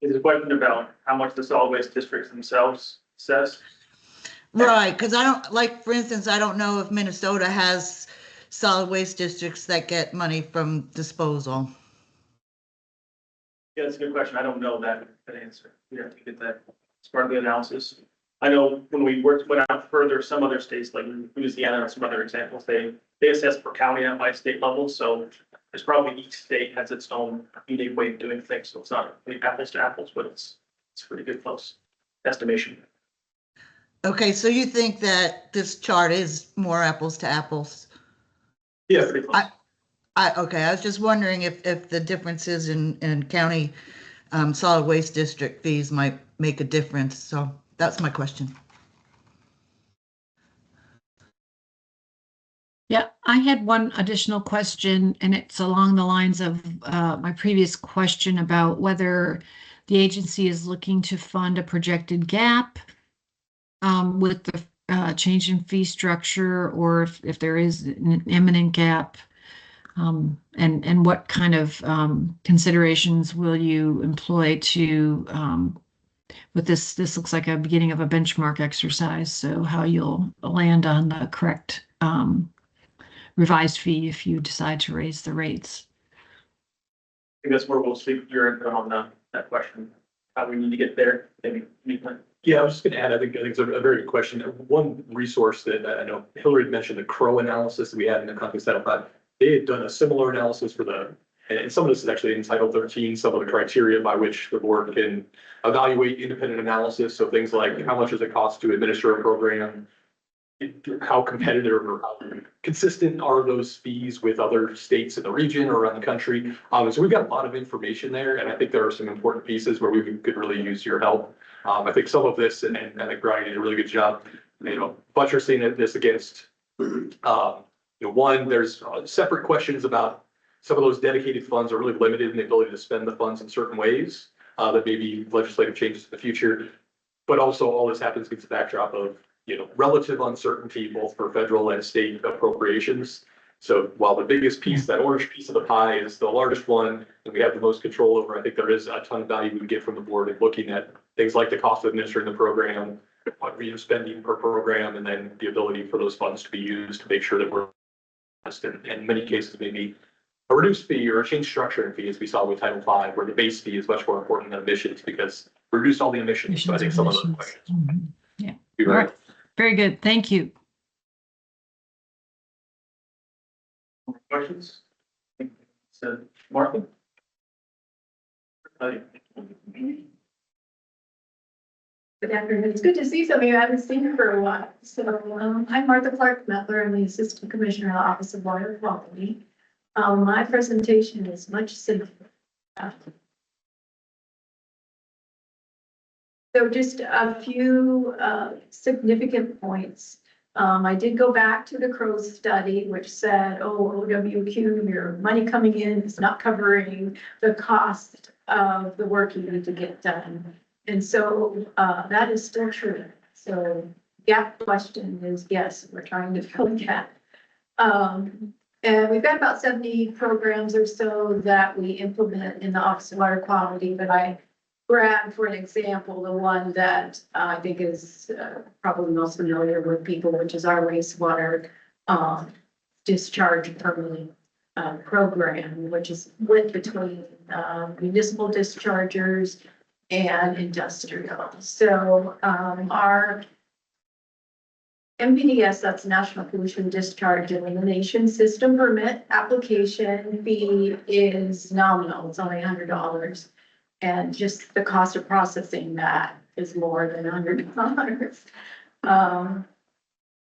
Is the question about how much the solid waste districts themselves assess? Right, because I don't, like, for instance, I don't know if Minnesota has solid waste districts that get money from disposal. Yeah, that's a good question. I don't know that answer. We have to get that as part of the analysis. I know when we went out further, some other states like Louisiana and some other examples, they assess per county and by state level. So there's probably each state has its own unique way of doing things. So it's not apples to apples, but it's pretty good close. estimation. Okay, so you think that this chart is more apples to apples? Yeah, pretty close. Okay, I was just wondering if the differences in county solid waste district fees might make a difference. So that's my question. Yeah, I had one additional question, and it's along the lines of my previous question about whether the agency is looking to fund a projected gap with the change in fee structure, or if there is an imminent gap, and what kind of considerations will you employ to with this? This looks like a beginning of a benchmark exercise, so how you'll land on the correct revised fee if you decide to raise the rates. I think that's where we'll see your input on that question. How we need to get there, maybe. Yeah, I was just gonna add, I think it's a very good question. One resource that I know Hillary had mentioned, the Crow analysis that we had in the Context Title V. They had done a similar analysis for and some of this is actually in Title 13, some of the criteria by which the board can evaluate independent analysis. So things like how much does it cost to administer a program? How competitive or how consistent are those fees with other states in the region or around the country? So we've got a lot of information there, and I think there are some important pieces where we could really use your help. I think some of this, and I think Brian did a really good job, buttressing this against, one, there's separate questions about some of those dedicated funds are really limited in the ability to spend the funds in certain ways, that may be legislative changes in the future. But also all this happens against the backdrop of, relative uncertainty, both for federal and state appropriations. So while the biggest piece, that orange piece of the pie is the largest one, and we have the most control over, I think there is a ton of value we would get from the board in looking at things like the cost of administering the program, what we are spending per program, and then the ability for those funds to be used to make sure that we're, in many cases, maybe a reduced fee or a change structure in fee, as we saw with Title V, where the base fee is much more important than emissions because we reduce all the emissions. So I think some of those questions. Mhm. Yeah. Be All right. right. Very good. Thank you. Questions? So, Martha? Good afternoon. It's good to see some of you. I haven't seen you for a while. So I'm Martha Clark Metler. I'm the Assistant Commissioner of the Office of Water Quality. My presentation is much simpler. So just a few significant points. I did go back to the Crow study, which said, OWQ, your money coming in is not covering the cost of the work you need to get done. And so that is still true. So gap question is, yes, we're trying to fill a gap. And we've got about 70 programs or so that we implement in the Office of Water Quality, but I grabbed, for an example, the one that I think is probably most familiar with people, which is our wastewater discharge permitting program, which is split between municipal dischargers and industrial. So our NPDES, that's National Pollution Discharge Elimination System permit application fee is nominal. It's only $100. And just the cost of processing that is more than $100.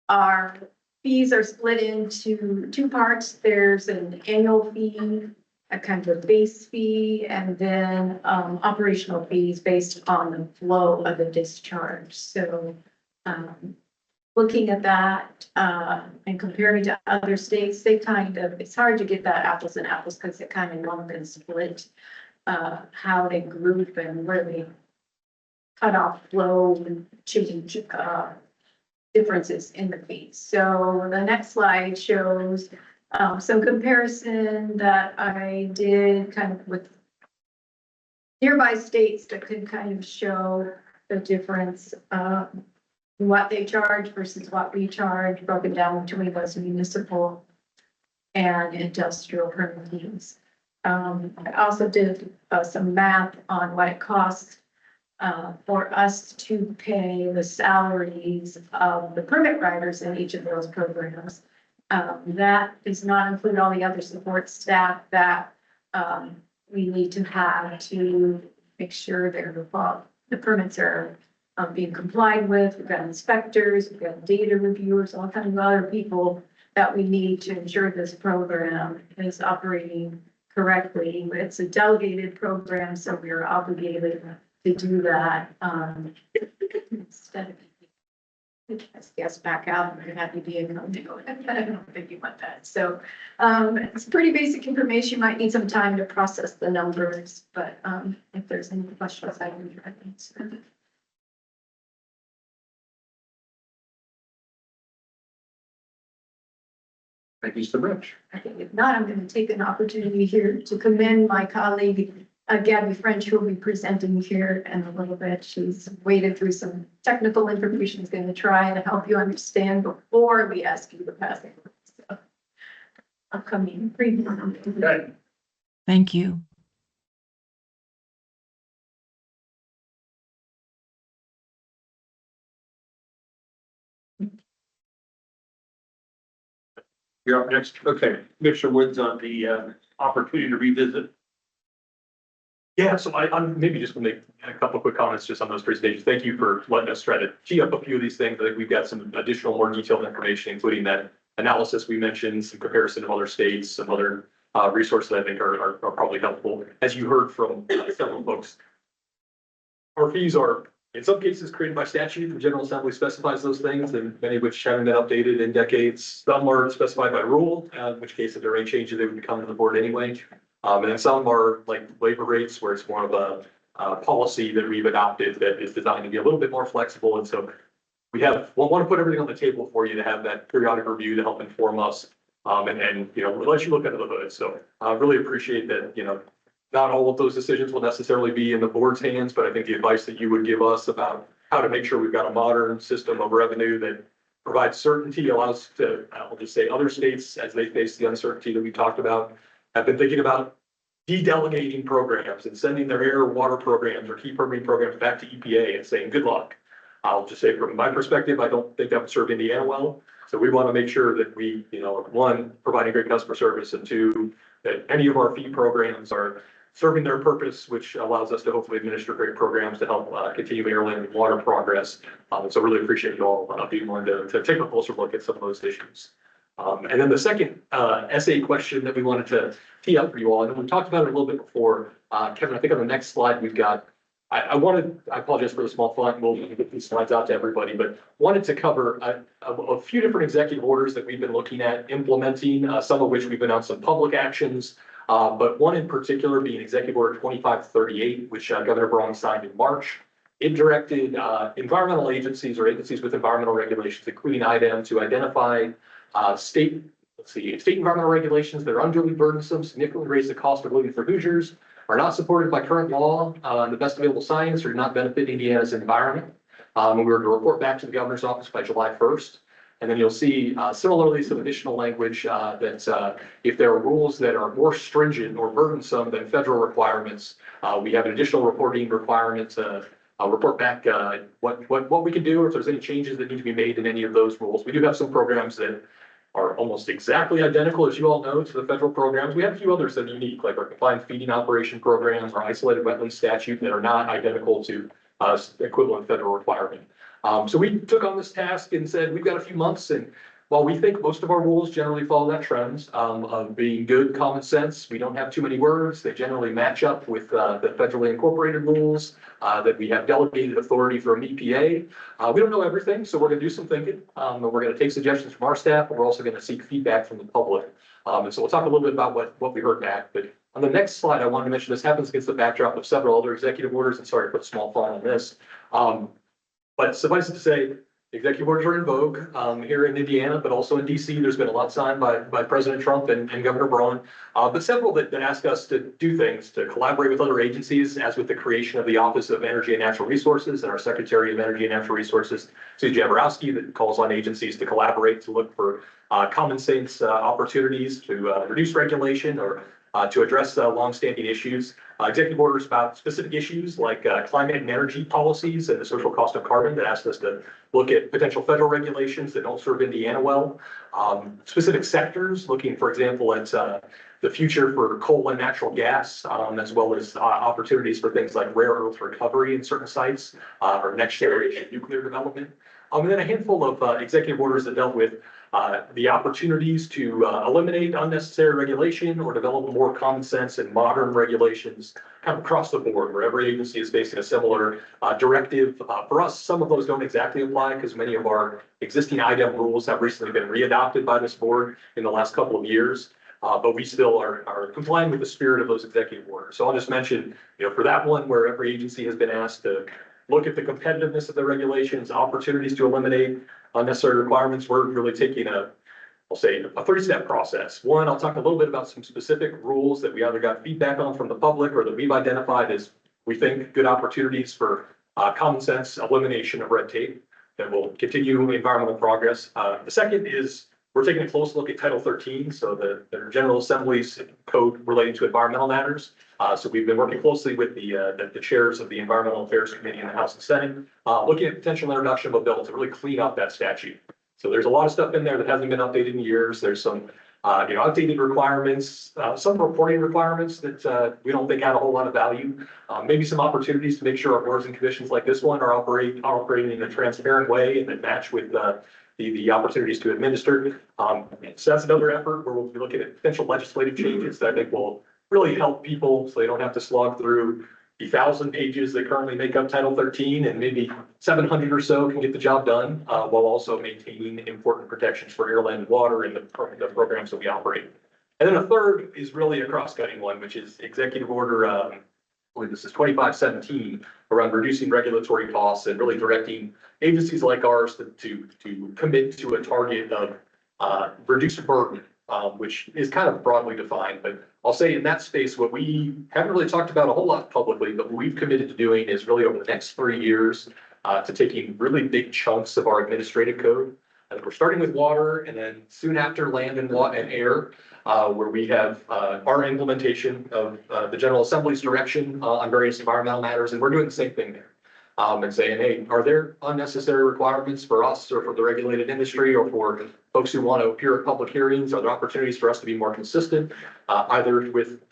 Our fees are split into two parts. There's an annual fee, a kind of base fee, and then operational fees based on the flow of the discharge. So looking at that and comparing to other states, they it's hard to get that apples and apples because it kind of lump and split how they group and where they cut off flow and change differences in the fees. So the next slide shows some comparison that I did kind of with nearby states that could kind of show the difference what they charge versus what we charge, broken down between those municipal and industrial permits. I also did some math on what it costs for us to pay the salaries of the permit writers in each of those programs. That does not include all the other support staff that we need to have to make sure the permits are being complied with. We've got inspectors, we've got data reviewers, all kinds of other people that we need to ensure this program is operating correctly. It's a delegated program, so we are obligated to do that. Instead of yes, back out, we're happy to be in. I don't think you want that. So it's pretty basic information. You might need some time to process the numbers, but if there's any questions, I will try to answer. Thank you so much. Okay, if not, I'm going to take an opportunity here to commend my colleague, Gabby French, who will be presenting here in a little bit. She's waded through some technical information. She's going to try and help you understand before we ask you to pass it. So, upcoming preview. Okay. Thank you. You're up next. Okay, Commissioner Woods on the opportunity to revisit. Yeah, so I'm maybe just gonna make a couple of quick comments just on those presentations. Thank you for letting us try to tee up a few of these things. I think we've got some additional, more detailed information, including that analysis we mentioned, some comparison of other states, some other resources I think are probably helpful. As you heard from several folks, our fees are in some cases created by statute. The General Assembly specifies those things, and many of which haven't been updated in decades. Some are specified by rule, in which case if there are any changes, they would come to the board anyway. And then some are like labor rates, where it's more of a policy that we've adopted that is designed to be a little bit more flexible. And so we want to put everything on the table for you to have that periodic review to help inform us and you know, let you look under the hood. So I really appreciate that, you know, not all of those decisions will necessarily be in the board's hands, but I think the advice that you would give us about how to make sure we've got a modern system of revenue that provides certainty, allows to, I'll just say, other states, as they face the uncertainty that we talked about, have been thinking about de-delegating programs and sending their air water programs or key permitting programs back to EPA and saying, good luck. I'll just say from my perspective, I don't think that would serve Indiana well. So we want to make sure that we, you know, one, providing great customer service, and two, that any of our fee programs are serving their purpose, which allows us to hopefully administer great programs to help continue airline and water progress. So really appreciate you all being willing to take a closer look at some of those issues. And then the second essay question that we wanted to tee up for you all, and we talked about it a little bit before, Kevin, I think on the next slide we've got, I apologize for the small font, we'll get these slides out to everybody, but wanted to cover a few different executive orders that we've been looking at implementing, some of which we've announced some public actions, but one in particular being Executive Order 2538, which Governor Braun signed in March. It directed environmental agencies or agencies with environmental regulations, including IDEM, to identify state environmental regulations that are unduly burdensome, significantly raise the cost of living for Hoosiers, are not supported by current law, the best available science, or do not benefit Indiana's environment. We were to report back to the governor's office by July 1st. And then you'll see similarly some additional language that if there are rules that are more stringent or burdensome than federal requirements, we have an additional reporting requirement to report back what we can do, or if there's any changes that need to be made in any of those rules. We do have some programs that are almost exactly identical, as you all know, to the federal programs. We have a few others that are unique, like our confined feeding operation programs, our isolated wetland statute, that are not identical to equivalent federal requirement. So we took on this task and said, we've got a few months, and while we think most of our rules generally follow that trend of being good common sense, we don't have too many words. They generally match up with the federally incorporated rules that we have delegated authority from EPA. We don't know everything, so we're going to do some thinking. And we're going to take suggestions from our staff, but we're also going to seek feedback from the public. And so we'll talk a little bit about what we heard back. But on the next slide, I wanted to mention this happens against the backdrop of several other executive orders, and sorry to put a small font on this. But suffice it to say, executive orders are in vogue here in Indiana, but also in DC. There's been a lot signed by President Trump and Governor Braun, but several that ask us to do things, to collaborate with other agencies, as with the creation of the Office of Energy and Natural Resources and our Secretary of Energy and Natural Resources, Sue Jaworowski, that calls on agencies to collaborate to look for common sense opportunities to reduce regulation or to address longstanding issues. Executive orders about specific issues like climate and energy policies and the social cost of carbon that asked us to look at potential federal regulations that don't serve Indiana well. Specific sectors, looking, for example, at the future for coal and natural gas, as well as opportunities for things like rare earth recovery in certain sites, or next generation nuclear development. And then a handful of executive orders that dealt with the opportunities to eliminate unnecessary regulation or develop more common sense and modern regulations kind of across the board, where every agency is facing a similar directive. For us, some of those don't exactly apply because many of our existing IDEM rules have recently been readopted by this board in the last couple of years. But we still are complying with the spirit of those executive orders. So I'll just mention, for that one where every agency has been asked to look at the competitiveness of the regulations, opportunities to eliminate unnecessary requirements, we're really taking I'll say a three-step process. One, I'll talk a little bit about some specific rules that we either got feedback on from the public or that we've identified as we think good opportunities for common sense elimination of red tape that will continue environmental progress. The second is we're taking a close look at Title 13, so the General Assembly's code relating to environmental matters. So we've been working closely with the chairs of the Environmental Affairs Committee in the House and Senate, looking at potential introduction of a bill to really clean up that statute. So there's a lot of stuff in there that hasn't been updated in years. There's some outdated requirements, some reporting requirements that we don't think add a whole lot of value. Maybe some opportunities to make sure our boards and commissions like this one are operating in a transparent way and that match with the opportunities to administer. So that's another effort where we'll be looking at potential legislative changes that I think will really help people so they don't have to slog through the 1,000 pages that currently make up Title 13, and maybe 700 or so can get the job done, while also maintaining important protections for air, land, and water in the programs that we operate. And then a third is really a cross-cutting one, which is Executive Order, I believe this is 2517, around reducing regulatory costs and really directing agencies like ours to commit to a target of reduced burden, which is kind of broadly defined. But I'll say in that space, what we haven't really talked about a whole lot publicly, but what we've committed to doing is really over the next 3 years to taking really big chunks of our administrative code. And we're starting with water and then soon after land and air, where we have our implementation of the General Assembly's direction on various environmental matters. And we're doing the same thing there. And saying, hey, are there unnecessary requirements for us or for the regulated industry or for folks who want to appear at public hearings? Are there opportunities for us to be more consistent, either with,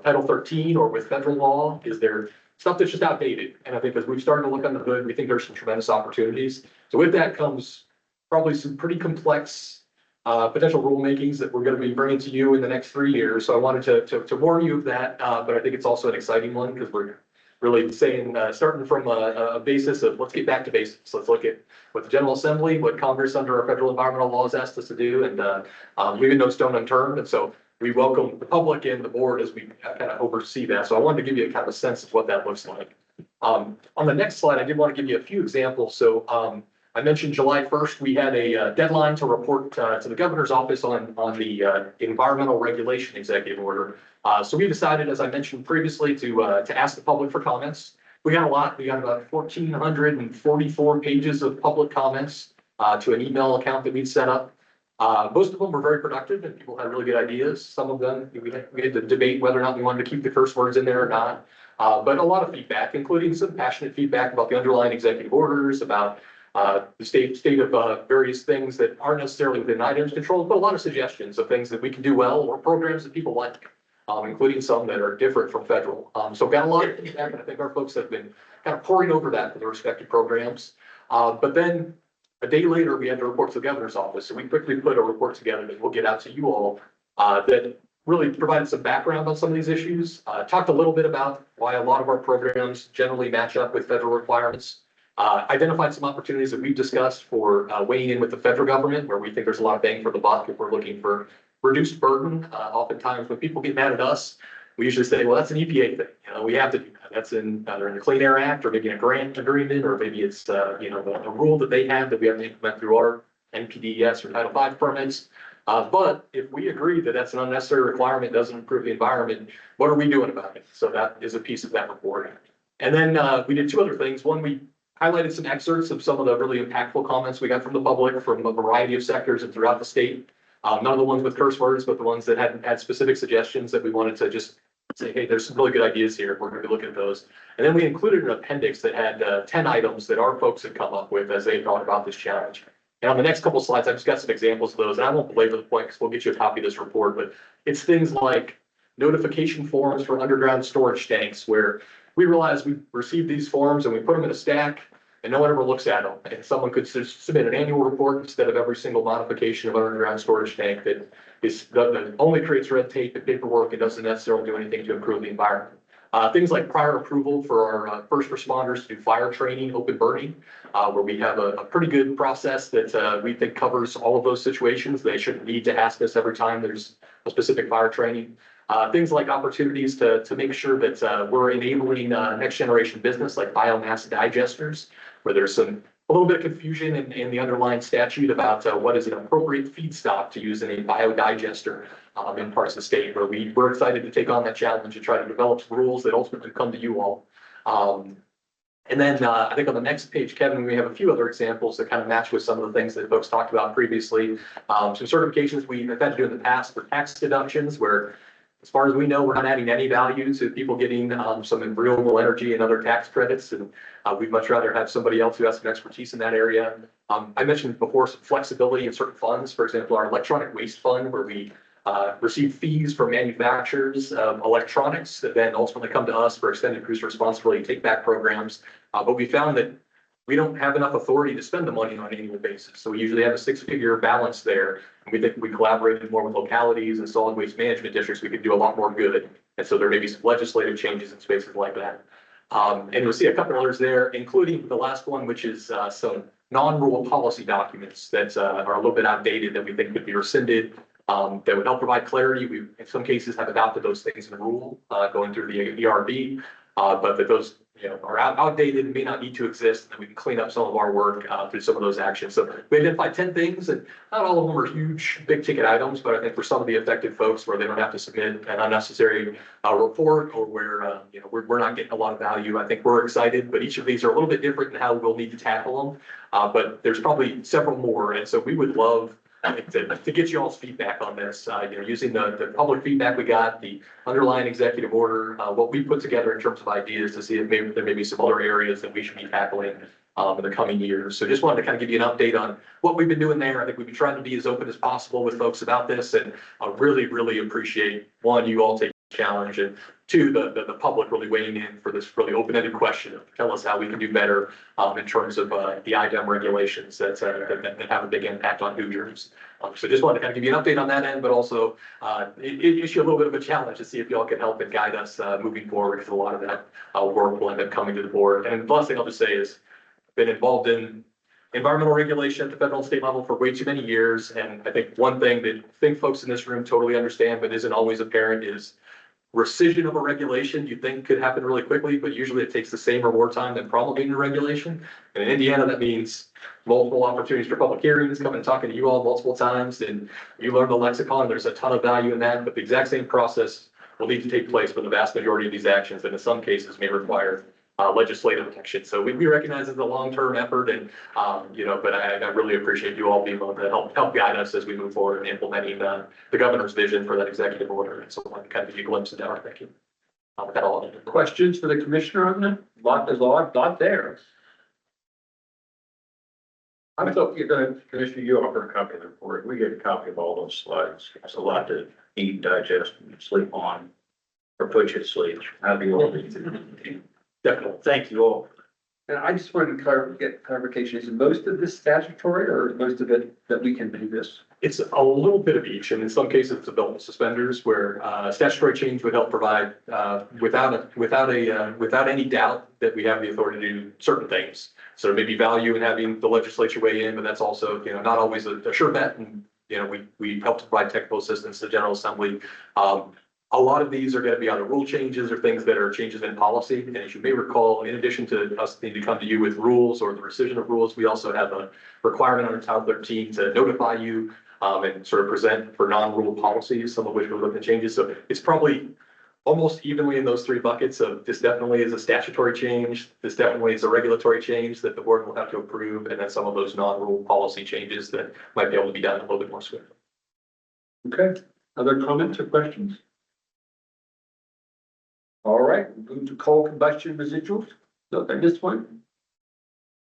Title 13 or with federal law? Is there stuff that's just outdated? And I think as we've started to look on the hood, we think there's some tremendous opportunities. So with that comes probably some pretty complex potential rulemakings that we're going to be bringing to you in the next 3 years. So I wanted to warn you of that, but I think it's also an exciting one because we're really saying, starting from a basis of let's get back to basics. Let's look at what the General Assembly, what Congress under our federal environmental laws asked us to do, and leaving no stone unturned. And so we welcome the public and the board as we kind of oversee that. So I wanted to give you a kind of a sense of what that looks like. On the next slide, I did want to give you a few examples. So I mentioned July 1st, we had a deadline to report to the governor's office on the environmental regulation executive order. So we decided, as I mentioned previously, to ask the public for comments. We got a lot. We got about 1,444 pages of public comments to an email account that we'd set up. Most of them were very productive and people had really good ideas. Some of them, we had to debate whether or not we wanted to keep the curse words in there or not. But a lot of feedback, including some passionate feedback about the underlying executive orders, about the state of various things that aren't necessarily within IDEM's control, but a lot of suggestions of things that we can do well or programs that people like, including some that are different from federal. So got a lot of feedback, and I think our folks have been kind of pouring over that for the respective programs. But then a day later, we had to report to the governor's office. So we quickly put a report together that we'll get out to you all that really provided some background on some of these issues. Talked a little bit about why a lot of our programs generally match up with federal requirements. Identified some opportunities that we've discussed for weighing in with the federal government, where we think there's a lot of bang for the buck if we're looking for reduced burden. Oftentimes when people get mad at us, we usually say, well, that's an EPA thing. We have to do that. That's either in the Clean Air Act or maybe in a grant agreement, or maybe it's, a rule that they have that we have to implement through our NPDES or Title V permits. But if we agree that that's an unnecessary requirement, doesn't improve the environment, what are we doing about it? So that is a piece of that report. And then we did two other things. One, we highlighted some excerpts of some of the really impactful comments we got from the public from a variety of sectors and throughout the state. None of the ones with curse words, but the ones that had specific suggestions that we wanted to just say, hey, there's some really good ideas here. We're going to be looking at those. And then we included an appendix that had 10 items that our folks had come up with as they thought about this challenge. And on the next couple slides, I've just got some examples of those. And I won't belabor the point because we'll get you a copy of this report, but it's things like notification forms for underground storage tanks where we realize we received these forms and we put them in a stack and no one ever looks at them. And someone could submit an annual report instead of every single modification of an underground storage tank that that only creates red tape and paperwork and doesn't necessarily do anything to improve the environment. Things like prior approval for our first responders to do fire training, open burning, where we have a pretty good process that we think covers all of those situations. They shouldn't need to ask us every time there's a specific fire training. Things like opportunities to make sure that we're enabling next generation business like biomass digesters, where there's a little bit of confusion in the underlying statute about what is an appropriate feedstock to use in a biodigester in parts of the state, where we're excited to take on that challenge and try to develop some rules that ultimately come to you all. And then I think on the next page, Kevin, we have a few other examples that kind of match with some of the things that folks talked about previously. Some certifications we've had to do in the past for tax deductions, where as far as we know, we're not adding any value to people getting some renewable energy and other tax credits. And we'd much rather have somebody else who has some expertise in that area. I mentioned before some flexibility in certain funds. For example, our electronic waste fund, where we receive fees from manufacturers of electronics that then ultimately come to us for extended producer responsibility take back programs. But we found that we don't have enough authority to spend the money on an annual basis. So we usually have a 6-figure balance there. And we think if we collaborated more with localities and solid waste management districts, we could do a lot more good. And so there may be some legislative changes in spaces like that. And you'll see a couple others there, including the last one, which is some non-rule policy documents that are a little bit outdated that we think could be rescinded. That would help provide clarity. We, in some cases, have adopted those things in the rule going through the ERB, but that those are outdated and may not need to exist, and then we can clean up some of our work through some of those actions. So we identified 10 things, and not all of them are huge, big ticket items, but I think for some of the affected folks where they don't have to submit an unnecessary report or where we're not getting a lot of value, I think we're excited. But each of these are a little bit different in how we'll need to tackle them. But there's probably several more, and so we would love to get you all's feedback on this, using the public feedback we got, the underlying executive order, what we put together in terms of ideas to see if maybe there may be some other areas that we should be tackling in the coming years. So just wanted to kind of give you an update on what we've been doing there. I think we've been trying to be as open as possible with folks about this, and I really, really appreciate, one, you all taking the challenge, and two, the public really weighing in for this really open-ended question. Tell us how we can do better in terms of the IDEM regulations that have a big impact on Hoosiers. So just wanted to kind of give you an update on that end, but also issue a little bit of a challenge to see if y'all can help and guide us moving forward, because a lot of that work will end up coming to the board. And the last thing I'll just say is I've been involved in environmental regulation at the federal and state level for way too many years. And I think one thing that I think folks in this room totally understand, but isn't always apparent, is rescission of a regulation you think could happen really quickly, but usually it takes the same or more time than promulgating a regulation. And in Indiana, that means multiple opportunities for public hearings, coming and talking to you all multiple times, and you learn the lexicon. There's a ton of value in that, but the exact same process will need to take place for the vast majority of these actions, and in some cases may require legislative action. So we recognize it's a long-term effort, and but I really appreciate you all being able to help guide us as we move forward in implementing the governor's vision for that executive order. And so I want to kind of give you a glimpse into our thinking. With that, all Questions for the commissioner on that? There's a lot there. I thought you're gonna, Commissioner, you offer a copy of the report. We get a copy of all those slides. It's a lot to eat, digest, and sleep on, or put you to sleep. How do you want to? Definitely. Thank you all. And I just wanted to get clarification. Is most of this statutory, or is most of it that we can do this? It's a little bit of each, and in some cases it's a belt and suspenders, where statutory change would help provide without any doubt that we have the authority to do certain things. So there may be value in having the legislature weigh in, but that's also not always a sure bet. And we help to provide technical assistance to the General Assembly. A lot of these are going to be either rule changes or things that are changes in policy. And as you may recall, in addition to us needing to come to you with rules or the rescission of rules, we also have a requirement under Title 13 to notify you and sort of present for non-rule policies, some of which we're looking at changes. So it's probably almost evenly in those three buckets of this definitely is a statutory change, this definitely is a regulatory change that the board will have to approve, and then some of those non-rule policy changes that might be able to be done a little bit more swiftly. Okay, other comments or questions? All right, move to coal combustion residuals. No, I missed one.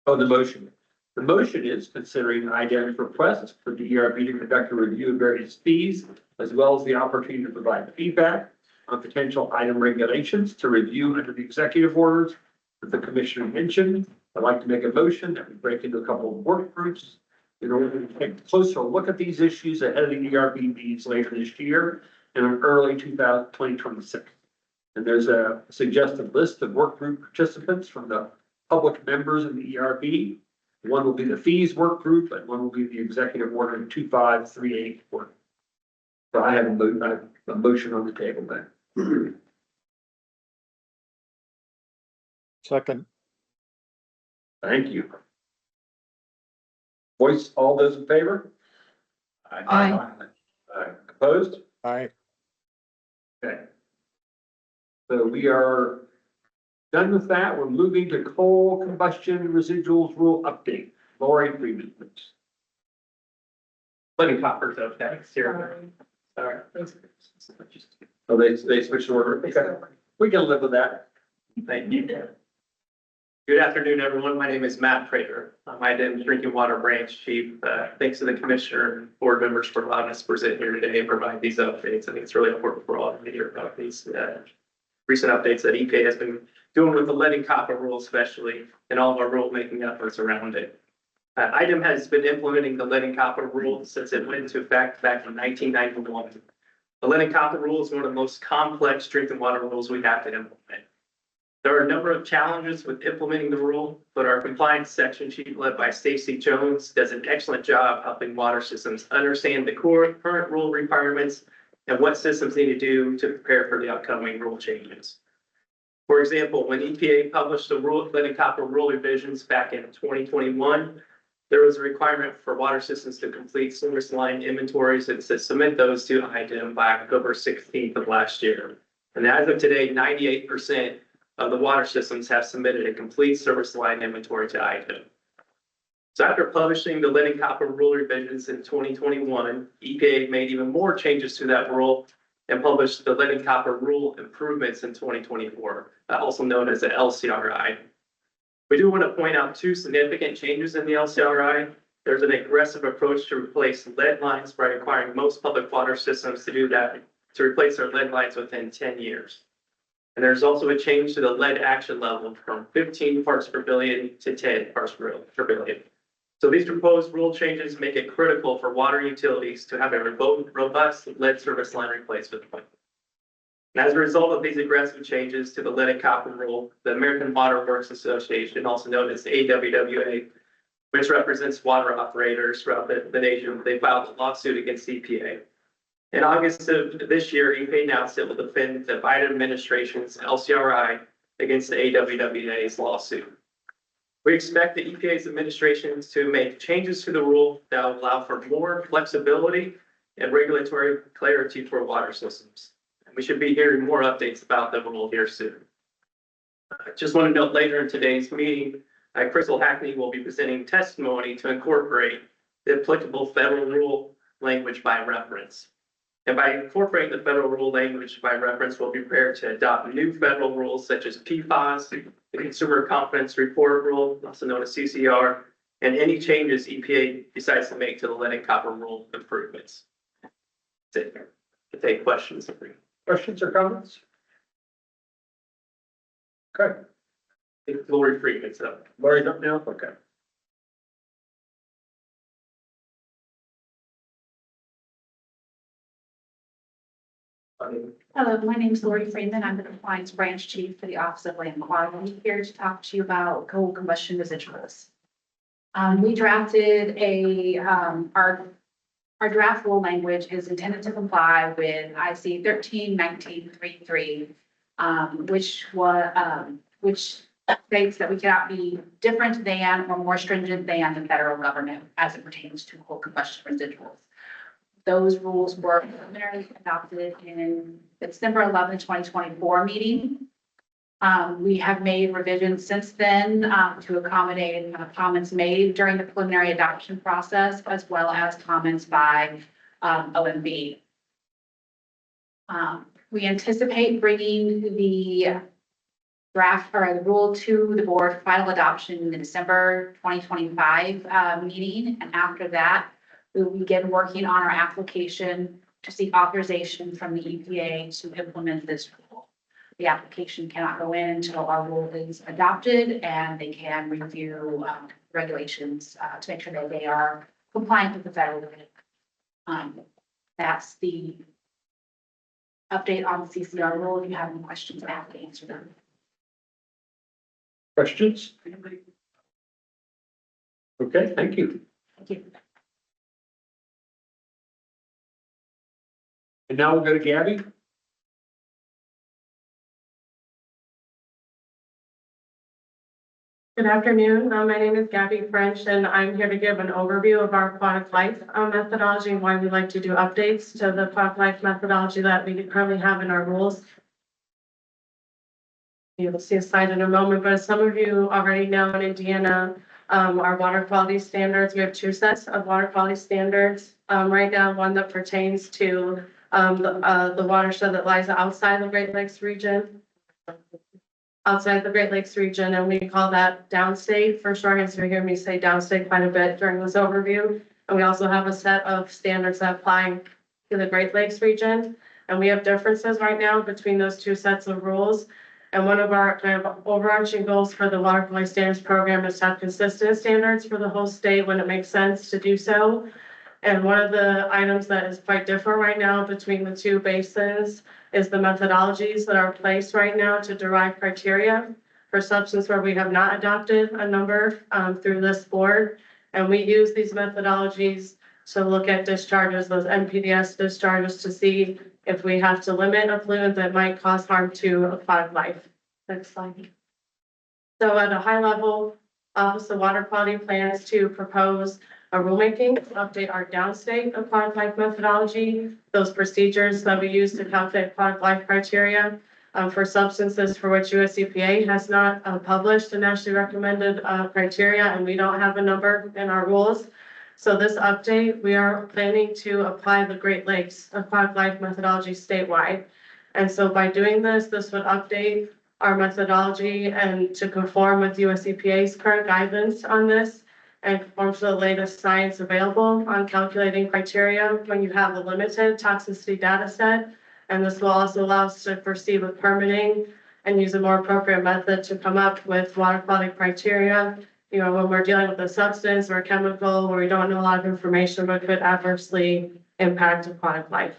Oh, the motion. The motion is considering IDEM's request for the ERB to conduct a review of various fees, as well as the opportunity to provide feedback on potential item regulations to review under the executive orders that the commissioner mentioned. I'd like to make a motion that we break into a couple of work groups in order to take a closer look at these issues ahead of the ERB meetings later this year and in early 2026. And there's a suggested list of work group participants from the public members in the ERB. One will be the fees work group and one will be the executive order 2538 work. So I have a motion on the table then. Second. Thank you. Voice, all those in favor? Aye. Opposed? Aye. Okay. So we are done with that. We're moving to coal combustion residuals rule update. Lori Freeman, please. Lenny Copper's up next here. Sorry. Oh, they switched order. Okay. We can live with that. Thank you. Good afternoon, everyone. My name is Matt Prater. I'm IDEM's Drinking Water Branch Chief. Thanks to the commissioner and board members for allowing us to present here today and provide these updates. I think it's really important for all to hear about these recent updates that EPA has been doing with the lead and copper rule especially, and all of our rulemaking efforts around it. IDEM has been implementing the lead and copper rule since it went into effect back in 1991. The lead and copper rule is one of the most complex drinking water rules we have to implement. There are a number of challenges with implementing the rule, but our compliance section chief led by Stacy Jones does an excellent job helping water systems understand the current rule requirements and what systems need to do to prepare for the upcoming rule changes. For example, when EPA published the lead and copper rule revisions back in 2021, there was a requirement for water systems to complete service line inventories and to submit those to IDEM by October 16th of last year. And as of today, 98% of the water systems have submitted a complete service line inventory to IDEM. So after publishing the lead and copper rule revisions in 2021, EPA made even more changes to that rule and published the lead and copper rule improvements in 2024, also known as the LCRI. We do want to point out two significant changes in the LCRI. There's an aggressive approach to replace lead lines by requiring most public water systems to do that, to replace their lead lines within 10 years. And there's also a change to the lead action level from 15 parts per billion to 10 parts per billion. So these proposed rule changes make it critical for water utilities to have a robust lead service line replacement plan. And as a result of these aggressive changes to the lead and copper rule, the American Water Works Association, also known as the AWWA, which represents water operators throughout the nation, they filed a lawsuit against EPA. In August of this year, EPA announced it will defend the Biden administration's LCRI against the AWWA's lawsuit. We expect the EPA's administration to make changes to the rule that will allow for more flexibility and regulatory clarity for water systems. We should be hearing more updates about the rule here soon. I just want to note later in today's meeting, Crystal Hackney will be presenting testimony to incorporate the applicable federal rule language by reference. And by incorporating the federal rule language by reference, we'll be prepared to adopt new federal rules such as PFAS, the Consumer Confidence Report Rule, also known as CCR, and any changes EPA decides to make to the lead and copper rule improvements. That's it. To take questions. Questions or comments? Okay. Lori Freeman's up. Lori's up now? Okay. Hello, my name is Lori Freeman. I'm the Compliance Branch Chief for the Office of Land Quality, here to talk to you about coal combustion residuals. We drafted our draft rule language is intended to comply with IC 131933, which states that we cannot be different than or more stringent than the federal government as it pertains to coal combustion residuals. Those rules were preliminarily adopted in the December 11, 2024 meeting. We have made revisions since then to accommodate comments made during the preliminary adoption process, as well as comments by OMB. We anticipate bringing the draft or the rule to the board for final adoption in the December 2025 meeting. And after that, we will begin working on our application to seek authorization from the EPA to implement this rule. The application cannot go in until our rule is adopted, and they can review regulations to make sure that they are compliant with the federal law. That's the update on the CCR rule. If you have any questions, I'm happy to answer them. Questions? Okay, thank you. Thank you. And now we'll go to Gabby. Good afternoon. My name is Gabby French, and I'm here to give an overview of our aquatic life methodology and why we like to do updates to the aquatic life methodology that we currently have in our rules. You'll see a slide in a moment, but as some of you already know, in Indiana, our water quality standards, we have two sets of water quality standards. Right now, one that pertains to the watershed that lies outside the Great Lakes region. Outside the Great Lakes region, and we call that downstate for short. So you hear me say downstate quite a bit during this overview. And we also have a set of standards that apply to the Great Lakes region. And we have differences right now between those two sets of rules. And one of our kind of overarching goals for the water quality standards program is to have consistent standards for the whole state when it makes sense to do so. And one of the items that is quite different right now between the two basins is the methodologies that are in place right now to derive criteria for substance where we have not adopted a number through this board. And we use these methodologies to look at discharges, those NPDES discharges, to see if we have to limit a pollutant that might cause harm to aquatic life. Next slide. So at a high level, Office of Water Quality plans to propose a rulemaking to update our downstate aquatic life methodology, those procedures that we use to calculate aquatic life criteria for substances for which US EPA has not published a nationally recommended criteria, and we don't have a number in our rules. So this update, we are planning to apply the Great Lakes aquatic life methodology statewide. And so by doing this, this would update our methodology and to conform with US EPA's current guidance on this, and conform to the latest science available on calculating criteria when you have a limited toxicity data set. And this will also allow us to proceed with permitting and use a more appropriate method to come up with water quality criteria. You know, when we're dealing with a substance or a chemical where we don't know a lot of information, but could adversely impact aquatic life.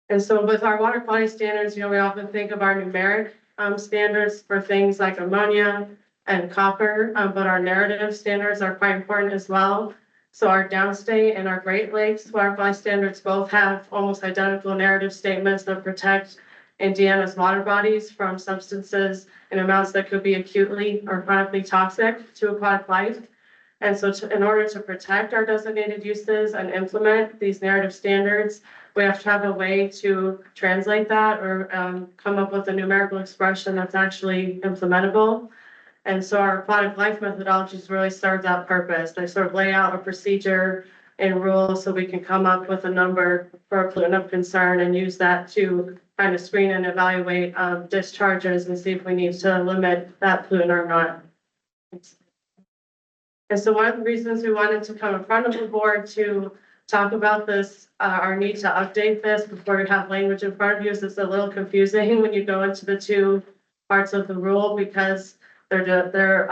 And so with our water quality standards, you know, we often think of our numeric standards for things like ammonia and copper, but our narrative standards are quite important as well. So our downstate and our Great Lakes water quality standards both have almost identical narrative statements that protect Indiana's water bodies from substances in amounts that could be acutely or chronically toxic to aquatic life. And so in order to protect our designated uses and implement these narrative standards, we have to have a way to translate that or come up with a numerical expression that's actually implementable. And so our aquatic life methodologies really serve that purpose. They sort of lay out a procedure and rules so we can come up with a number for a pollutant of concern and use that to kind of screen and evaluate discharges and see if we need to limit that pollutant or not. And so one of the reasons we wanted to come in front of the board to talk about this, our need to update this before you have language in front of you, is it's a little confusing when you go into the two parts of the rule because they're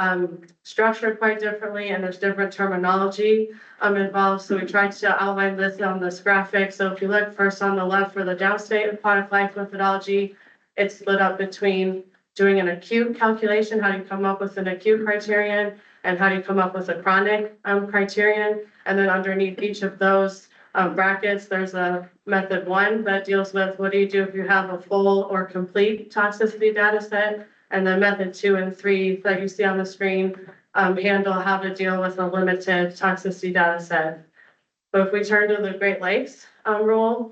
structured quite differently and there's different terminology involved. So we tried to outline this on this graphic. So if you look first on the left for the downstate aquatic life methodology, it's split up between doing an acute calculation, how do you come up with an acute criterion, and how do you come up with a chronic criterion. And then underneath each of those brackets, there's a method one that deals with what do you do if you have a full or complete toxicity data set. And then method 2 and 3 that you see on the screen handle how to deal with a limited toxicity data set. But if we turn to the Great Lakes rule,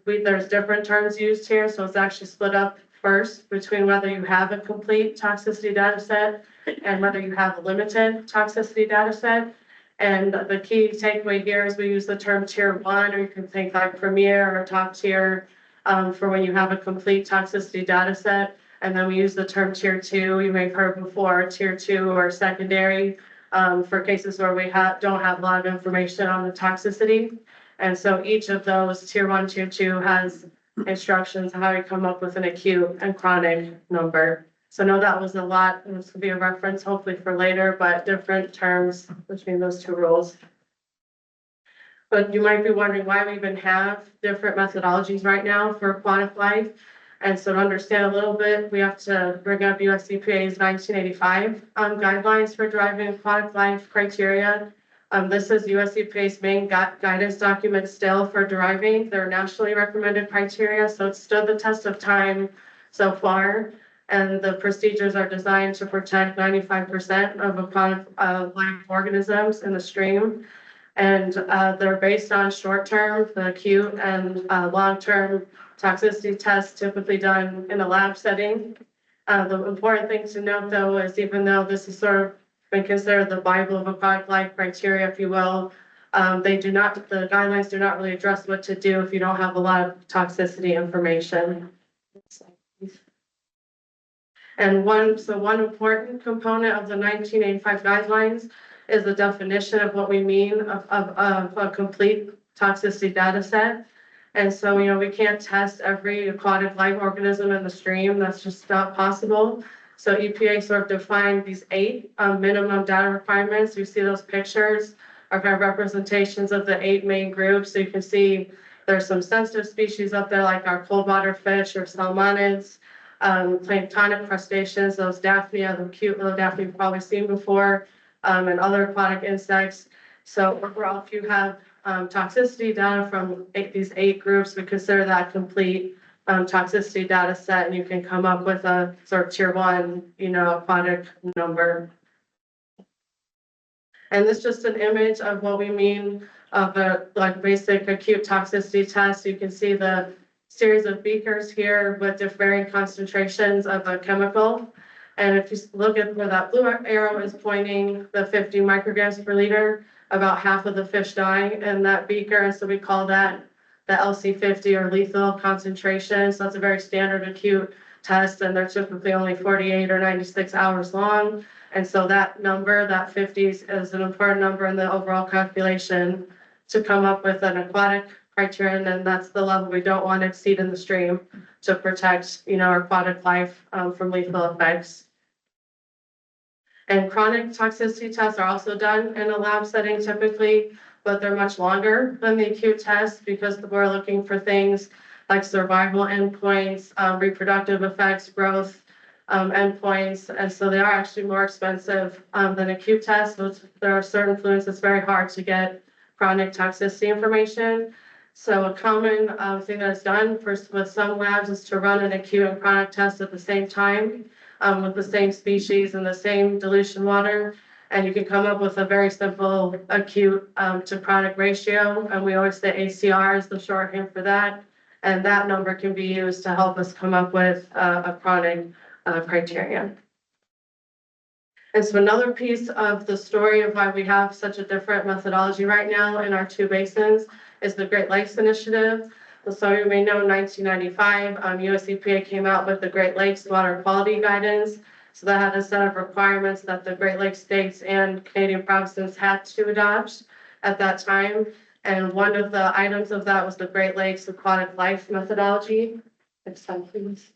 there's different terms used here. So it's actually split up first between whether you have a complete toxicity data set and whether you have a limited toxicity data set. And the key takeaway here is we use the term tier 1, or you can think like premier or top tier for when you have a complete toxicity data set. And then we use the term tier 2, you may have heard before, tier 2 or secondary for cases where we don't have a lot of information on the toxicity. And so each of those tier 1, tier 2 has instructions how to come up with an acute and chronic number. So no, that was a lot. This could be a reference hopefully for later, but different terms between those two rules. But you might be wondering why we even have different methodologies right now for aquatic life. And so to understand a little bit, we have to bring up US EPA's 1985 guidelines for driving aquatic life criteria. This is US EPA's main guidance document still for deriving their nationally recommended criteria. So it stood the test of time so far. And the procedures are designed to protect 95% of aquatic life organisms in the stream. And they're based on short-term, the acute, and long-term toxicity tests typically done in a lab setting. The important thing to note, though, is even though this is sort of been considered the Bible of aquatic life criteria, if you will, the guidelines do not really address what to do if you don't have a lot of toxicity information. And one important component of the 1985 guidelines is the definition of what we mean of a complete toxicity data set. And so, we can't test every aquatic life organism in the stream. That's just not possible. So EPA sort of defined these 8 minimum data requirements. You see those pictures are kind of representations of the 8 main groups. So you can see there's some sensitive species up there like our cold water fish or salmonids. Planktonic crustaceans, those Daphnia, the cute little Daphnia you've probably seen before, and other aquatic insects. So overall, if you have toxicity data from these 8 groups, we consider that complete toxicity data set, and you can come up with a sort of tier 1, aquatic number. And this is just an image of what we mean of a basic acute toxicity test. You can see the series of beakers here with varying concentrations of a chemical. And if you look at where that blue arrow is pointing, the 50 micrograms per liter, about half of the fish die in that beaker. And so we call that the LC50 or lethal concentration. So that's a very standard acute test, and they're typically only 48 or 96 hours long. And so that number, that 50 is an important number in the overall calculation to come up with an aquatic criterion, and that's the level we don't want to exceed in the stream to protect, our aquatic life from lethal effects. And chronic toxicity tests are also done in a lab setting typically, but they're much longer than the acute tests because we're looking for things like survival endpoints, reproductive effects, growth endpoints, and so they are actually more expensive than acute tests. So there are certain fluids that's very hard to get chronic toxicity information. So a common thing that's done with some labs is to run an acute and chronic test at the same time with the same species and the same dilution water. And you can come up with a very simple acute to chronic ratio. And we always say ACR is the shorthand for that. And that number can be used to help us come up with a chronic criterion. And so another piece of the story of why we have such a different methodology right now in our 2 basins is the Great Lakes Initiative. So you may know in 1995, US EPA came out with the Great Lakes Water Quality Guidance. So that had a set of requirements that the Great Lakes states and Canadian provinces had to adopt at that time. And one of the items of that was the Great Lakes Aquatic Life Methodology. Next slide, please.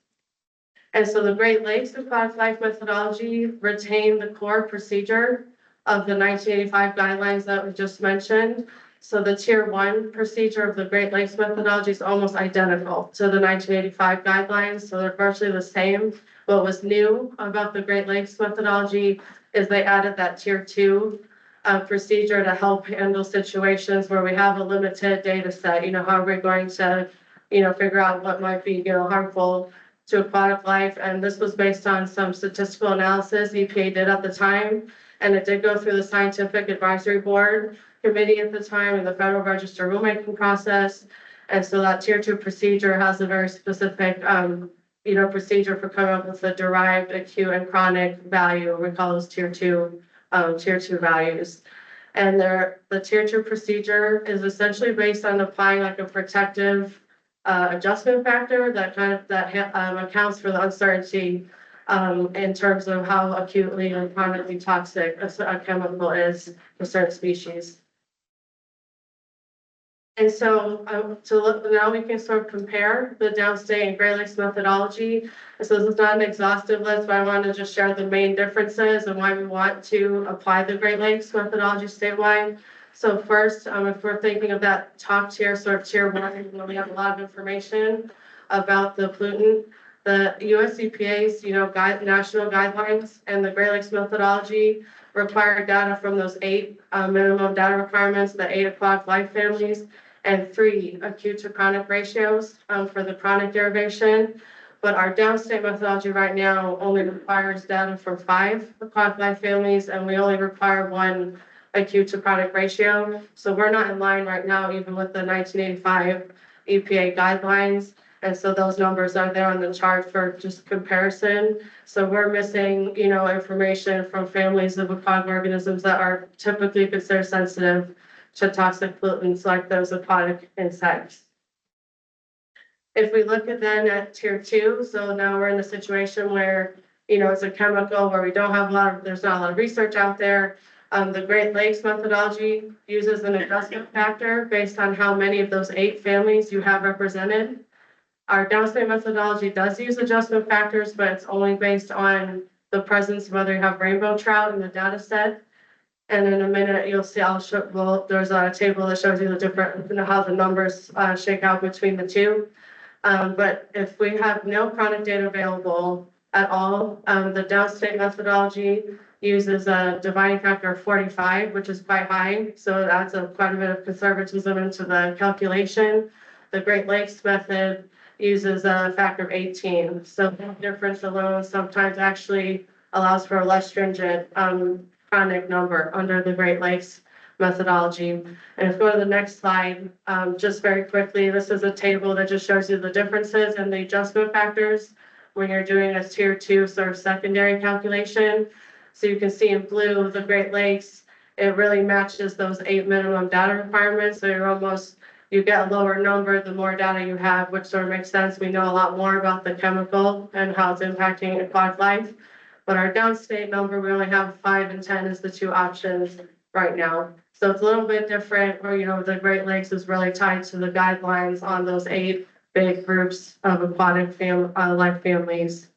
And so the Great Lakes Aquatic Life Methodology retained the core procedure of the 1985 guidelines that we just mentioned. So the tier 1 procedure of the Great Lakes methodology is almost identical to the 1985 guidelines. So they're virtually the same. What was new about the Great Lakes methodology is they added that tier 2 procedure to help handle situations where we have a limited data set. How are we going to, figure out what might be, harmful to aquatic life? And this was based on some statistical analysis EPA did at the time. And it did go through the Scientific Advisory Board Committee at the time and the Federal Register rulemaking process. And so that tier 2 procedure has a very specific, procedure for coming up with the derived acute and chronic value. We call those tier 2 values. And the tier 2 procedure is essentially based on applying like a protective adjustment factor that accounts for the uncertainty in terms of how acutely and chronically toxic a chemical is for certain species. And so now we can sort of compare the downstate and Great Lakes methodology. And so this is not an exhaustive list, but I want to just share the main differences and why we want to apply the Great Lakes methodology statewide. So first, if we're thinking of that top tier, sort of tier 1, we have a lot of information about the pollutant. The US EPA's, national guidelines and the Great Lakes methodology require data from those 8 minimum data requirements, the 8 aquatic life families, and 3 acute to chronic ratios for the chronic derivation. But our downstate methodology right now only requires data from 5 aquatic life families, and we only require 1 acute to chronic ratio. So we're not in line right now, even with the 1985 EPA guidelines. And so those numbers are there on the chart for just comparison. So we're missing, information from families of aquatic organisms that are typically considered sensitive to toxic pollutants like those aquatic insects. If we look at tier 2, so now we're in a situation where, it's a chemical where we don't have there's not a lot of research out there. The Great Lakes methodology uses an adjustment factor based on how many of those 8 families you have represented. Our downstate methodology does use adjustment factors, but it's only based on the presence of whether you have rainbow trout in the data set. And in a minute, you'll see, there's a table that shows you the different, how the numbers shake out between the 2. But if we have no chronic data available at all, the downstate methodology uses a dividing factor of 45, which is quite high. So that's quite a bit of conservatism into the calculation. The Great Lakes method uses a factor of 18. So the difference alone sometimes actually allows for a less stringent chronic number under the Great Lakes methodology. And if we go to the next slide, just very quickly, this is a table that just shows you the differences and the adjustment factors when you're doing a tier 2 sort of secondary calculation. So you can see in blue, the Great Lakes, it really matches those 8 minimum data requirements. So you get a lower number the more data you have, which sort of makes sense. We know a lot more about the chemical and how it's impacting aquatic life. But our downstate number, we only have 5 and 10 as the 2 options right now. So it's a little bit different where, the Great Lakes is really tied to the guidelines on those 8 big groups of aquatic life families.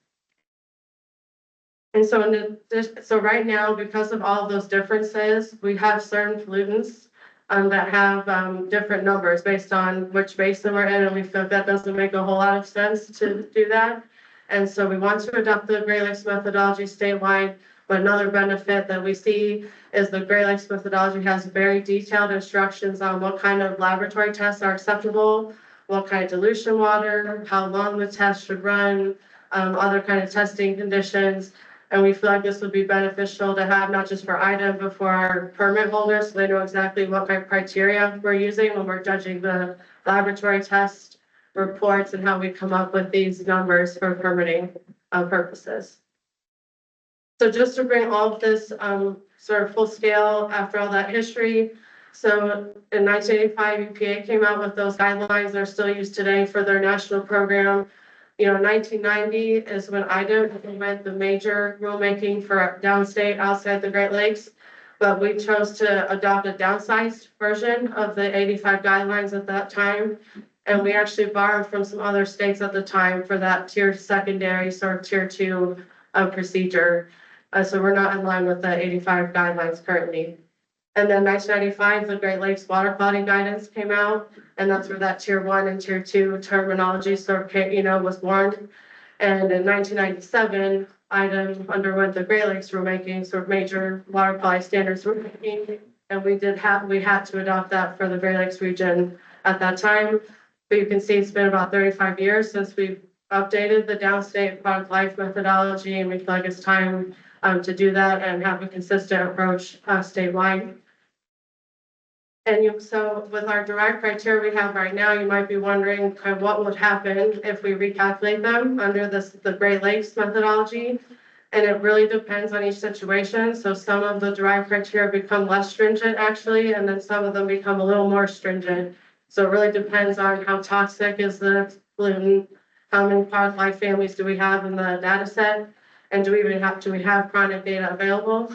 And so right now, because of all of those differences, we have certain pollutants that have different numbers based on which basin we're in, and we feel that doesn't make a whole lot of sense to do that. And so we want to adopt the Great Lakes methodology statewide, but another benefit that we see is the Great Lakes methodology has very detailed instructions on what kind of laboratory tests are acceptable, what kind of dilution water, how long the test should run, other kind of testing conditions. And we feel like this would be beneficial to have not just for IDEM, but for our permit holders, so they know exactly what kind of criteria we're using when we're judging the laboratory test reports and how we come up with these numbers for permitting purposes. So just to bring all of this sort of full scale after all that history. So in 1985, EPA came out with those guidelines. They're still used today for their national program. 1990 is when IDEM implemented the major rulemaking for downstate outside the Great Lakes. But we chose to adopt a downsized version of the 85 guidelines at that time. And we actually borrowed from some other states at the time for that secondary sort of tier 2 procedure. So we're not in line with the 85 guidelines currently. And then 1995, the Great Lakes water quality guidance came out, and that's where that tier 1 and tier 2 terminology sort of, was born. And in 1997, IDEM underwent the Great Lakes rulemaking, sort of major water quality standards rulemaking, and we had to adopt that for the Great Lakes region at that time. But you can see it's been about 35 years since we've updated the downstate aquatic life methodology, and we feel like it's time to do that and have a consistent approach statewide. And so with our direct criteria we have right now, you might be wondering kind of what would happen if we recalculate them under the Great Lakes methodology. And it really depends on each situation. So some of the derived criteria become less stringent actually, and then some of them become a little more stringent. So it really depends on how toxic is the pollutant, how many product life families do we have in the data set, and do we have chronic data available?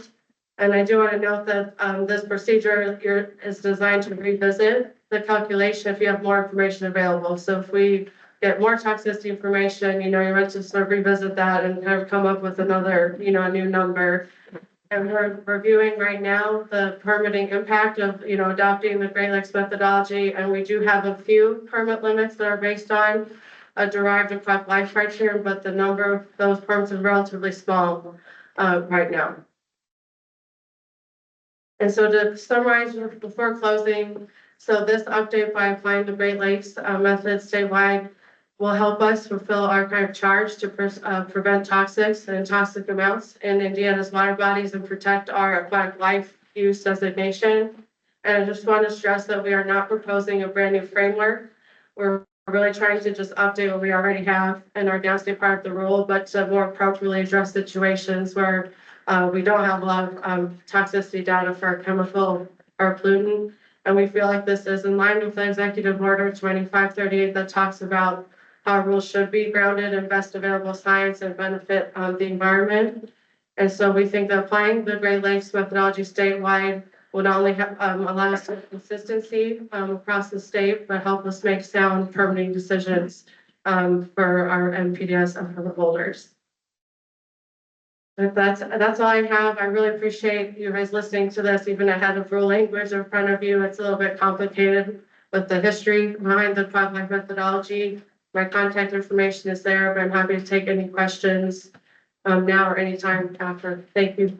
And I do want to note that this procedure is designed to revisit the calculation if you have more information available. So if we get more toxicity information, you're meant to sort of revisit that and kind of come up with another, a new number. And we're reviewing right now the permitting impact of, adopting the Great Lakes methodology. And we do have a few permit limits that are based on a derived aquatic life criteria, but the number of those permits is relatively small right now. And so to summarize before closing, so this update by applying the Great Lakes method statewide will help us fulfill our kind of charge to prevent toxics and toxic amounts in Indiana's water bodies and protect our aquatic life use designation. And I just want to stress that we are not proposing a brand new framework. We're really trying to just update what we already have in our downstate part of the rule, but to more appropriately address situations where we don't have a lot of toxicity data for a chemical or pollutant. And we feel like this is in line with the Executive Order 2538 that talks about how rules should be grounded in best available science and benefit the environment. And so we think that applying the Great Lakes methodology statewide will not only allow us to have consistency across the state, but help us make sound permitting decisions for our MPDS and permit holders. But that's all I have. I really appreciate you guys listening to this, even ahead of rule language in front of you. It's a little bit complicated with the history behind the Aquatic methodology. My contact information is there, but I'm happy to take any questions now or anytime after. Thank you.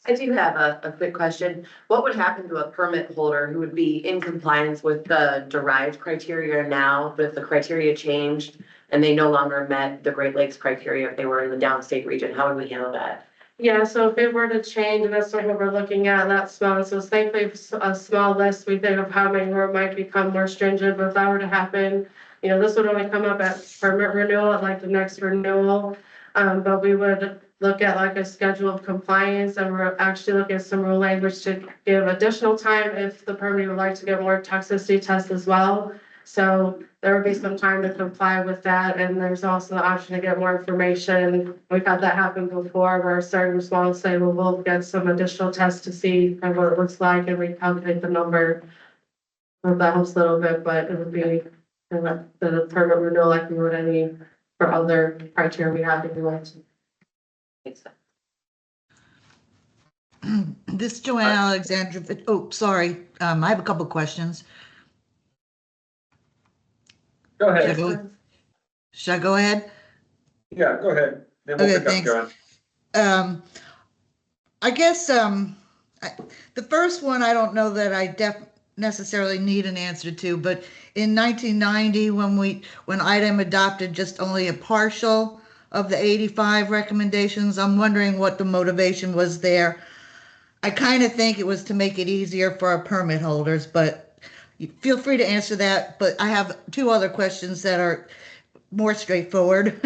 I do have a quick question. What would happen to a permit holder who would be in compliance with the derived criteria now, but if the criteria changed and they no longer met the Great Lakes criteria if they were in the downstate region? How would we handle that? Yeah, so if it were to change, and that's sort of what we're looking at, that's small. So thankfully, a small list, we think of how many more might become more stringent, but if that were to happen, this would only come up at permit renewal, at like the next renewal. But we would look at like a schedule of compliance, and we're actually looking at some rule language to give additional time if the permit would like to get more toxicity tests as well. So there would be some time to comply with that, and there's also the option to get more information. We've had that happen before where certain respondents say, well, we'll get some additional tests to see kind of what it looks like and recalculate the number. Well, that helps a little bit, but it would be the permit renewal like we would any for other criteria we have if we want to. This Joanne Alexandra, oh, sorry, I have a couple questions. Go ahead. Should I go ahead? Yeah, go ahead. Then we'll Okay, pick up, thanks. Joanne. I guess the first one, I don't know that I necessarily need an answer to, but in 1990, when IDEM adopted just only a partial of the 85 recommendations, I'm wondering what the motivation was there. I kind of think it was to make it easier for our permit holders, but feel free to answer that. But I have two other questions that are more straightforward.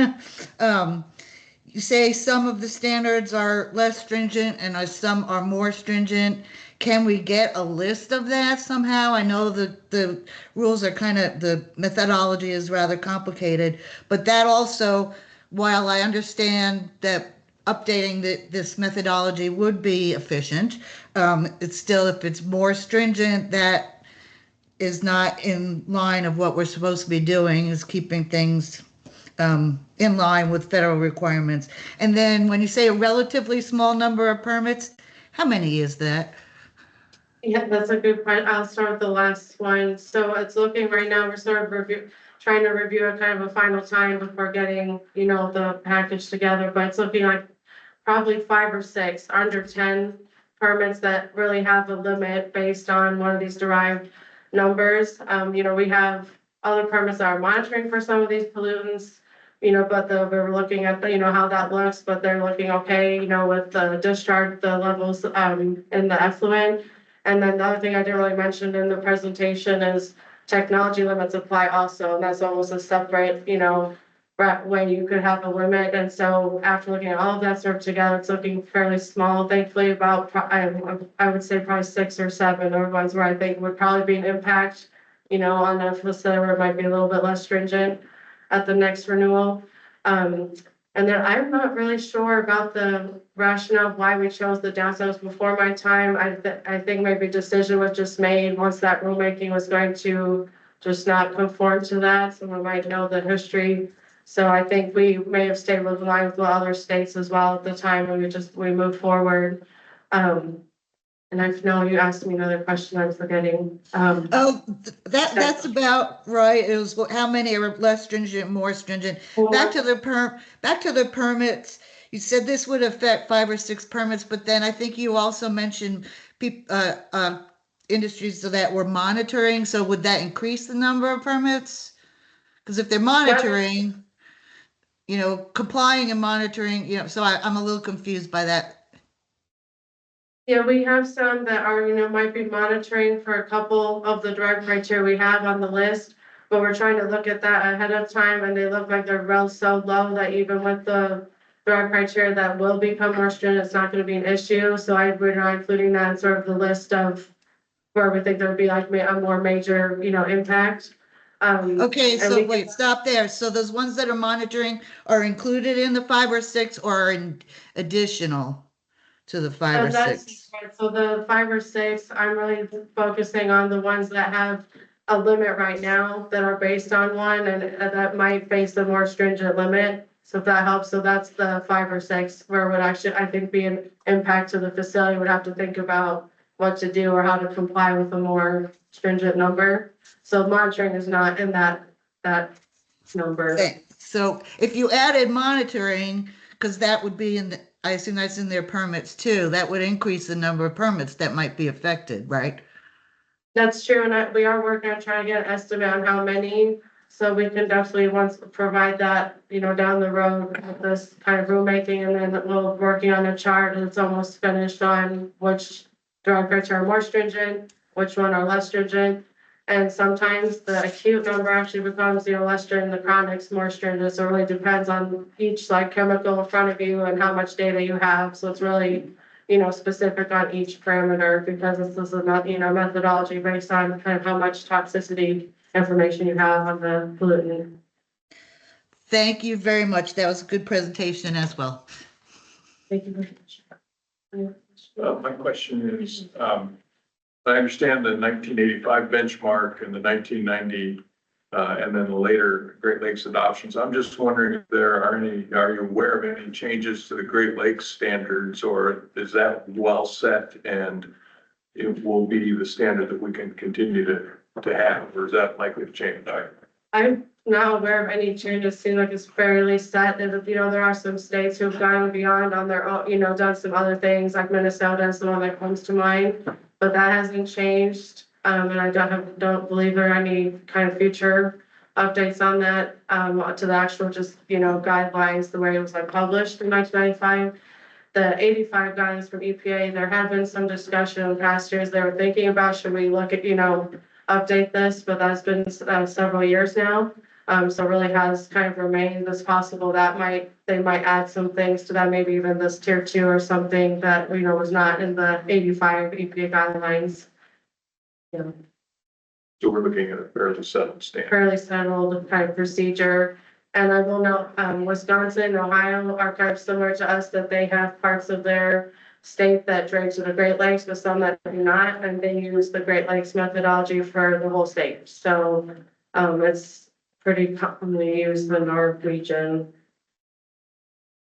You say some of the standards are less stringent and some are more stringent. Can we get a list of that somehow? I know the rules are the methodology is rather complicated, but that also, while I understand that updating this methodology would be efficient, it's still, if it's more stringent, that is not in line of what we're supposed to be doing, is keeping things in line with federal requirements. And then when you say a relatively small number of permits, how many is that? Yeah, that's a good point. I'll start with the last one. So it's looking right now, we're sort of trying to review a kind of a final time before getting, the package together, but it's looking like probably 5 or 6 under 10 permits that really have a limit based on one of these derived numbers. We have other permits that are monitoring for some of these pollutants, but we're looking at how that looks, but they're looking okay, with the discharge, the levels in the effluent. And then the other thing I didn't really mention in the presentation is technology limits apply also, and that's almost a separate, way you could have a limit. And so after looking at all of that sort of together, it's looking fairly small, thankfully about, I would say probably 6 or 7 are ones where I think would probably be an impact, you know, on a facility where it might be a little bit less stringent at the next renewal. And then I'm not really sure about the rationale of why we chose the downstairs before my time. I think maybe a decision was just made once that rulemaking was going to just not conform to that. Someone might know the history. So I think we may have stayed with line with what other states as well at the time, and we moved forward. And I know you asked me another question I'm forgetting. Oh, that's about right. It was how many are less stringent, more stringent. Back to the permits. You said this would affect 5 or 6 permits, but then I think you also mentioned industries that were monitoring. So would that increase the number of permits? Because if they're monitoring, you know, complying and monitoring, you know, so I'm a little confused by that. Yeah, we have some that are, you know, might be monitoring for a couple of the drug criteria we have on the list. But we're trying to look at that ahead of time, and they look like they're real so low that even with the drug criteria that will become more stringent, it's not gonna be an issue. So we're not including that in sort of the list of where we think there would be like a more major, you know, impact. Okay, so wait, stop there. So those ones that are monitoring are included in the 5 or 6 or are additional to the 5 or 6? Right. So the 5 or 6, I'm really focusing on the ones that have a limit right now that are based on one, and that might face a more stringent limit. So if that helps, so that's the 5 or 6 where it would actually, I think, be an impact to the facility. Would have to think about what to do or how to comply with a more stringent number. So monitoring is not in that number. Okay. So if you added monitoring, because that would be in the, I assume that's in their permits too, that would increase the number of permits that might be affected, right? That's true, and we are working on trying to get an estimate on how many, so we can definitely once provide that, you know, down the road with this kind of rulemaking, and then we're working on a chart that's almost finished on which drug criteria are more stringent, which one are less stringent. And sometimes the acute number actually becomes, you know, less stringent, the chronic's more stringent, so it really depends on each like chemical in front of you and how much data you have, so it's really, you know, specific on each parameter, because this is a, you know, methodology based on kind of how much toxicity information you have on the pollutant. Thank you very much. That was a good presentation as well. Thank you very much. My question is, I understand the 1985 benchmark and the 1990, and then the later Great Lakes adoptions. I'm just wondering if are you aware of any changes to the Great Lakes standards, or is that well set and it will be the standard that we can continue to have, or is that likely to change? I'm not aware of any changes. Seems like it's fairly set, and you know, there are some states who've gone beyond on their own, you know, done some other things, like Minnesota is the one that comes to mind, but that hasn't changed. And I don't believe there are any kind of future updates on that, to the actual just, you know, guidelines, the way it was like published in 1995. The 85 guidelines from EPA, there have been some discussion in past years. They were thinking about, should we look at, you know, update this, but that's been several years now. So it really has kind of remained as possible that they might add some things to that, maybe even this tier 2 or something that, you know, was not in the 85 EPA guidelines. Yeah. So we're looking at a fairly settled standard. Fairly settled kind of procedure. And I will note, Wisconsin and Ohio are kind of similar to us, that they have parts of their state that drain to the Great Lakes, but some that do not, and they use the Great Lakes methodology for the whole state. So it's pretty commonly used in our region.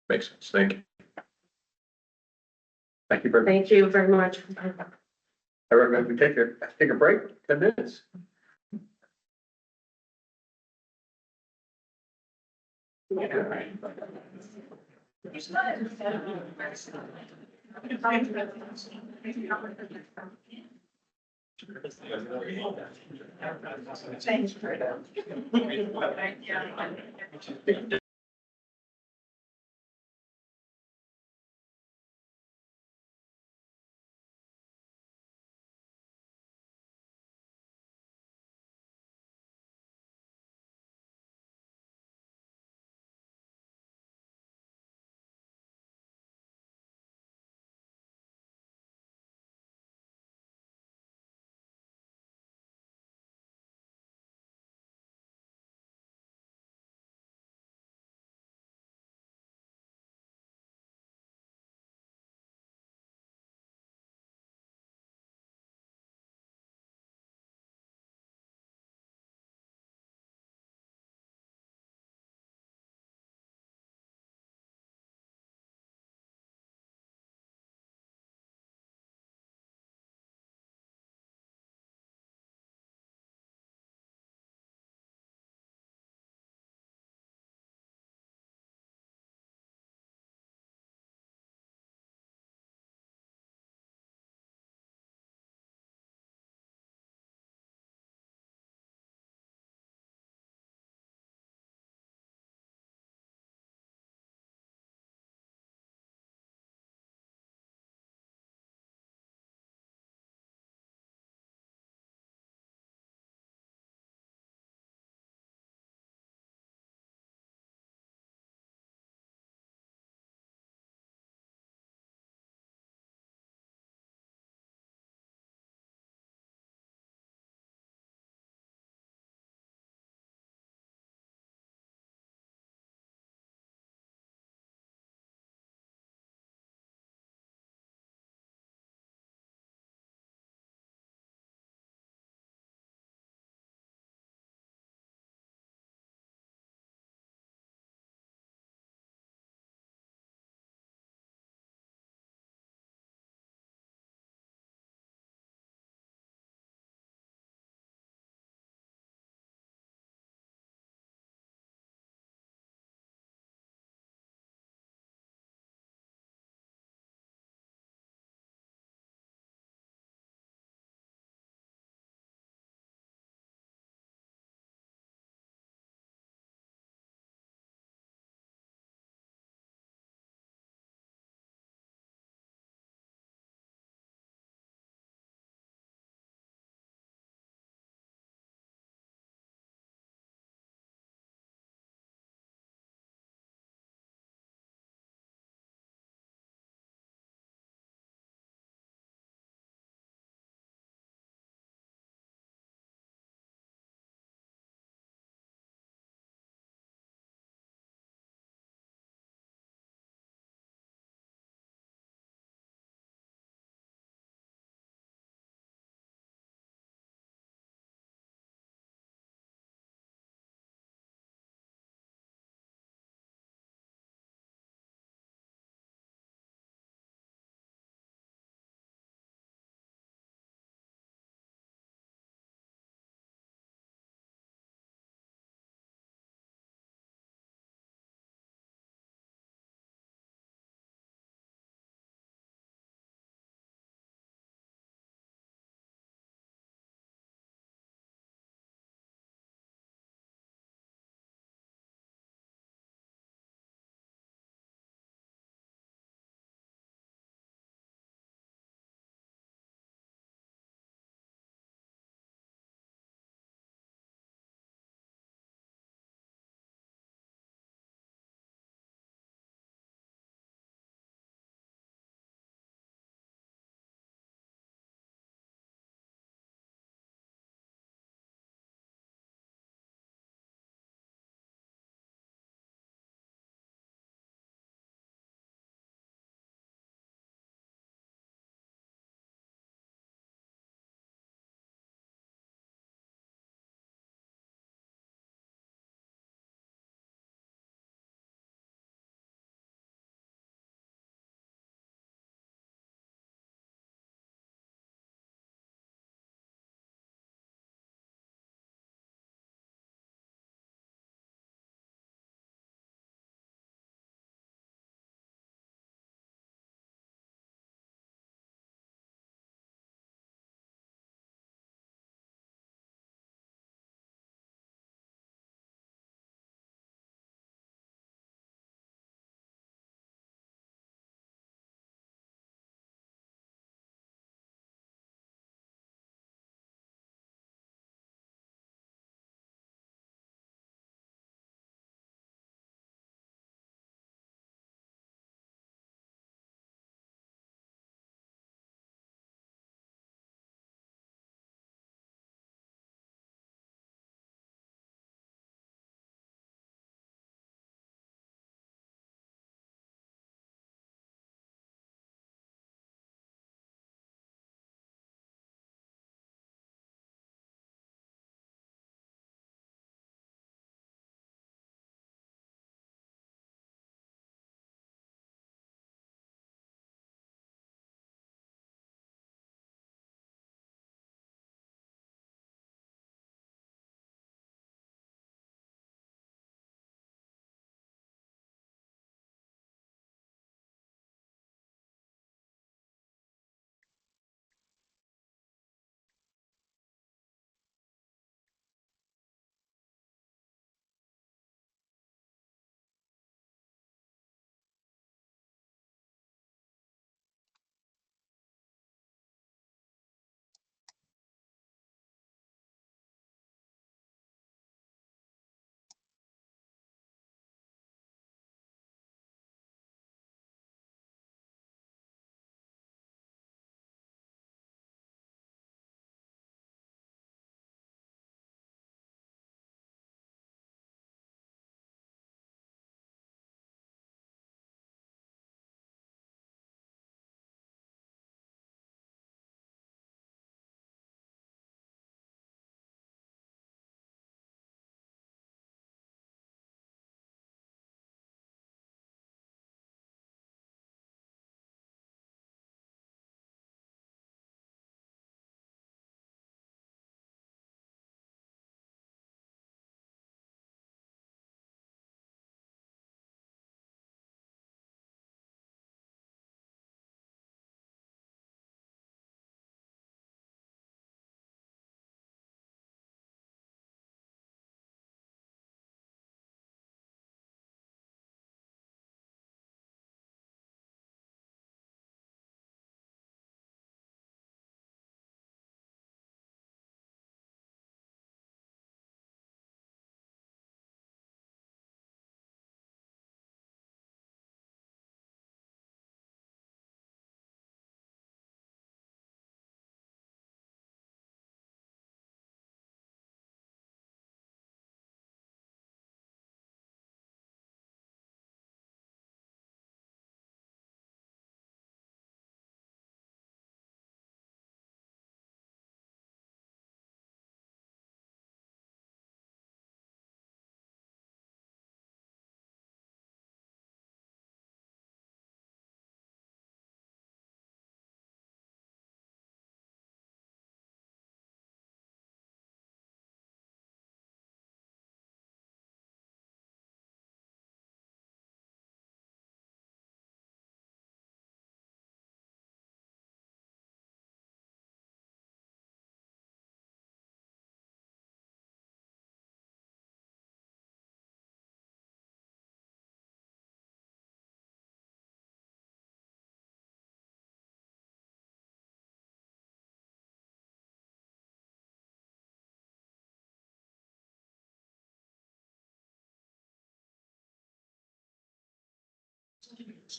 Makes sense. Thank you. Thank you very much. Thank you very much. I recommend we take a break, 10 minutes. Thank you.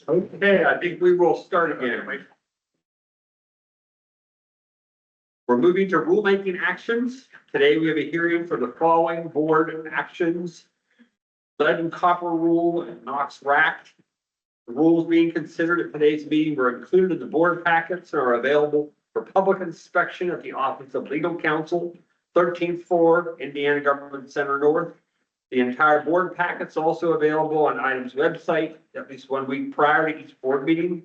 Okay, I think we will start again. We're moving to rulemaking actions. Today we have a hearing for the following board actions. Lead and copper rule and Knox rack. The rules being considered at today's meeting were included in the board packets and are available for public inspection at the Office of Legal Counsel, 13th floor, Indiana Government Center North. The entire board packet's also available on ITEM's website at least 1 week prior to each board meeting.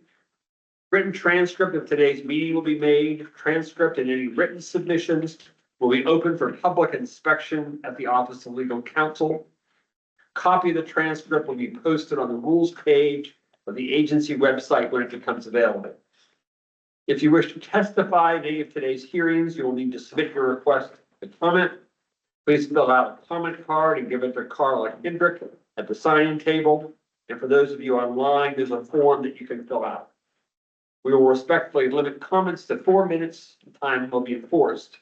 Written transcript of today's meeting will be made. Transcript and any written submissions will be open for public inspection at the Office of Legal Counsel. Copy of the transcript will be posted on the rules page of the agency website when it becomes available. If you wish to testify in any of today's hearings, you will need to submit your request to comment. Please fill out a comment card and give it to Carla Hendrick at the sign-in table. And for those of you online, there's a form that you can fill out. We will respectfully limit comments to 4 minutes. Time will be enforced.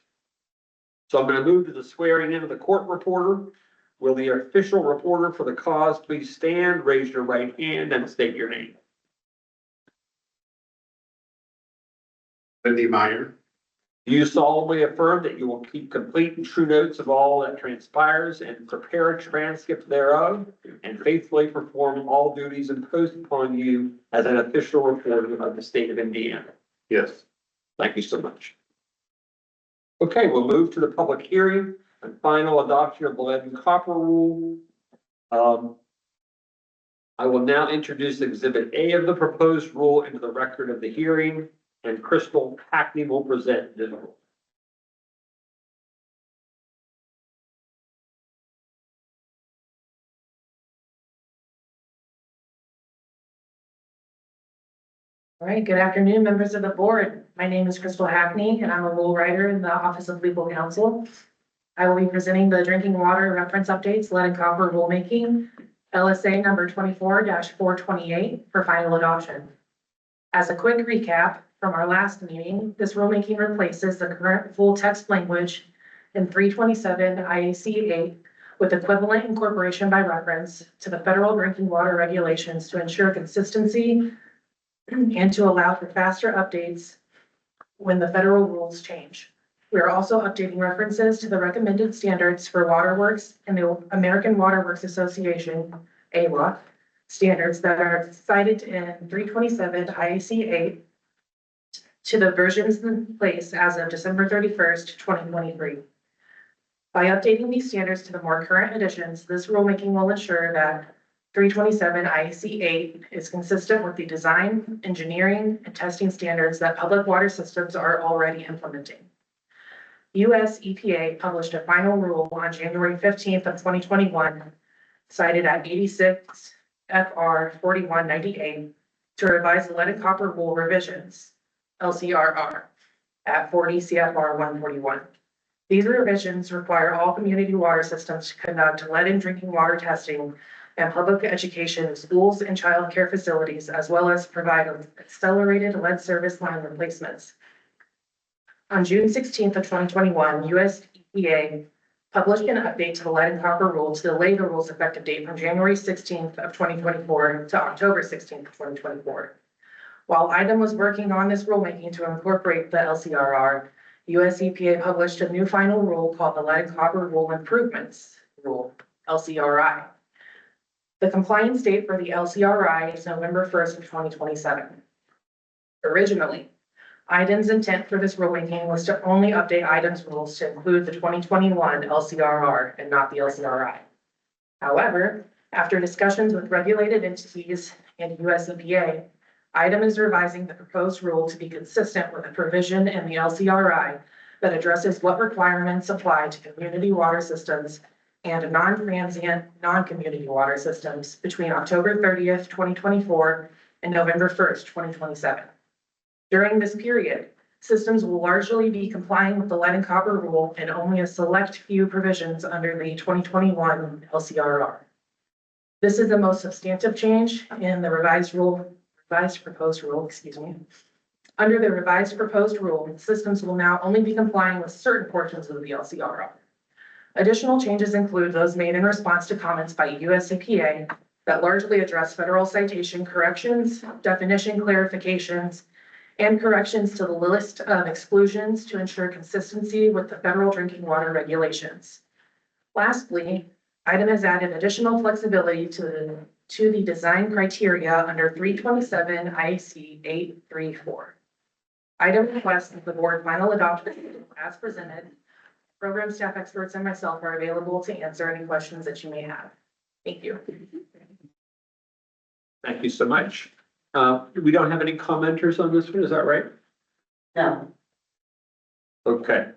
So I'm going to move to the swearing in of the court reporter. Will the official reporter for the cause please stand, raise your right hand, and state your name? Wendy Meyer. Do you solemnly affirm that you will keep complete and true notes of all that transpires and prepare a transcript thereof and faithfully perform all duties imposed upon you as an official reporter of the state of Indiana? Yes. Thank you so much. Okay, we'll move to the public hearing and final adoption of the lead and copper rule. I will now introduce Exhibit A of the proposed rule into the record of the hearing, and Crystal Hackney will present this rule. All right, good afternoon, members of the board. My name is Crystal Hackney, and I'm a rule writer in the Office of Legal Counsel. I will be presenting the drinking water reference updates, lead and copper rulemaking, LSA number 24-428 for final adoption. As a quick recap from our last meeting, this rulemaking replaces the current full text language in 327 IAC 8 with equivalent incorporation by reference to the federal drinking water regulations to ensure consistency and to allow for faster updates when the federal rules change. We are also updating references to the recommended standards for waterworks and the American Waterworks Association, AWA, standards that are cited in 327 IAC 8 to the versions in place as of December 31st, 2023. By updating these standards to the more current editions, this rulemaking will ensure that 327 IAC 8 is consistent with the design, engineering, and testing standards that public water systems are already implementing. US EPA published a final rule on January 15th of 2021, cited at 86 FR 4198 to revise the lead and copper rule revisions, LCRR, at 40 CFR 141. These revisions require all community water systems to conduct lead and drinking water testing and public education in schools and child care facilities, as well as provide accelerated lead service line replacements. On June 16th of 2021, US EPA published an update to the lead and copper rule to delay the rule's effective date from January 16th of 2024 to October 16th of 2024. While ITEM was working on this rulemaking to incorporate the LCRR, US EPA published a new final rule called the Lead and Copper Rule Improvements Rule, LCRI. The compliance date for the LCRI is November 1st of 2027. Originally, ITEM's intent for this rulemaking was to only update ITEM's rules to include the 2021 LCRR and not the LCRI. However, after discussions with regulated entities and US EPA, ITEM is revising the proposed rule to be consistent with a provision in the LCRI that addresses what requirements apply to community water systems and non-transient, non-community water systems between October 30th, 2024 and November 1st, 2027. During this period, systems will largely be complying with the lead and copper rule and only a select few provisions under the 2021 LCRR. This is the most substantive change in the proposed rule. Under the revised proposed rule, systems will now only be complying with certain portions of the LCRR. Additional changes include those made in response to comments by US EPA that largely address federal citation corrections, definition clarifications, and corrections to the list of exclusions to ensure consistency with the federal drinking water regulations. Lastly, item has added additional flexibility to the design criteria under 327 IC 834. Item requests that the board final adoption as presented. Program staff experts and myself are available to answer any questions that you may have. Thank you. Thank you so much. We don't have any commenters on this one, is that right? No. Okay,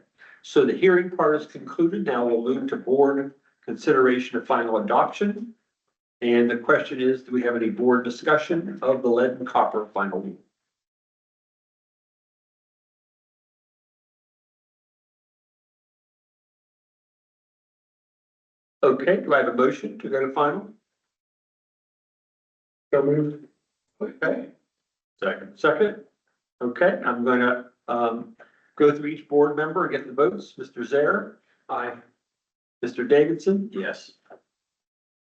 so the hearing part is concluded. Now we'll move to board consideration of final adoption. And the question is, do we have any board discussion of the lead and copper final rule? Okay, do I have a motion to go to final? So moved. Okay. Second. Okay, I'm gonna, go through each board member and get the votes. Mr. Zaire? Aye. Mr. Davidson? Yes.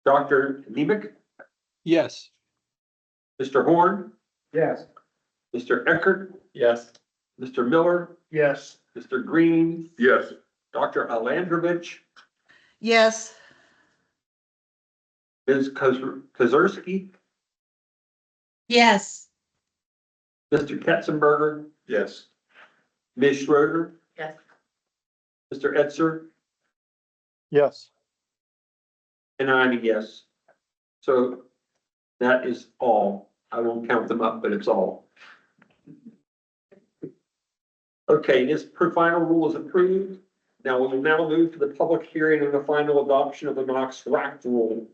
Dr. Nemec? Yes. Mr. Horn? Yes. Mr. Eckert? Yes. Mr. Miller? Yes. Mr. Green? Yes. Dr. Alandrovich? Yes. Ms. Kozerski? Yes. Mr. Katzenberger? Yes. Ms. Schroeder? Yes. Mr. Etzer? Yes. And I'm a yes. So that is all. I won't count them up, but it's all. Okay, this final rule is approved. Now we will now move to the public hearing and the final adoption of the NOx-RAC rule.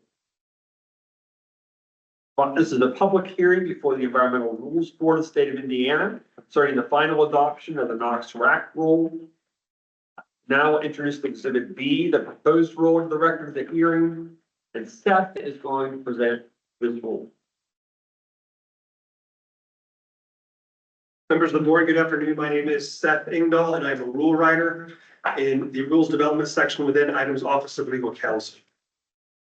This is a public hearing before the Environmental Rules Board of the State of Indiana concerning the final adoption of the NOx-RAC rule. Now I'll introduce Exhibit B, the proposed rule, into the record of the hearing, and Seth is going to present this rule. Members of the board, good afternoon. My name is Seth Ingdahl, and I'm a rule writer in the Rules Development section within Item's Office of Legal Counsel.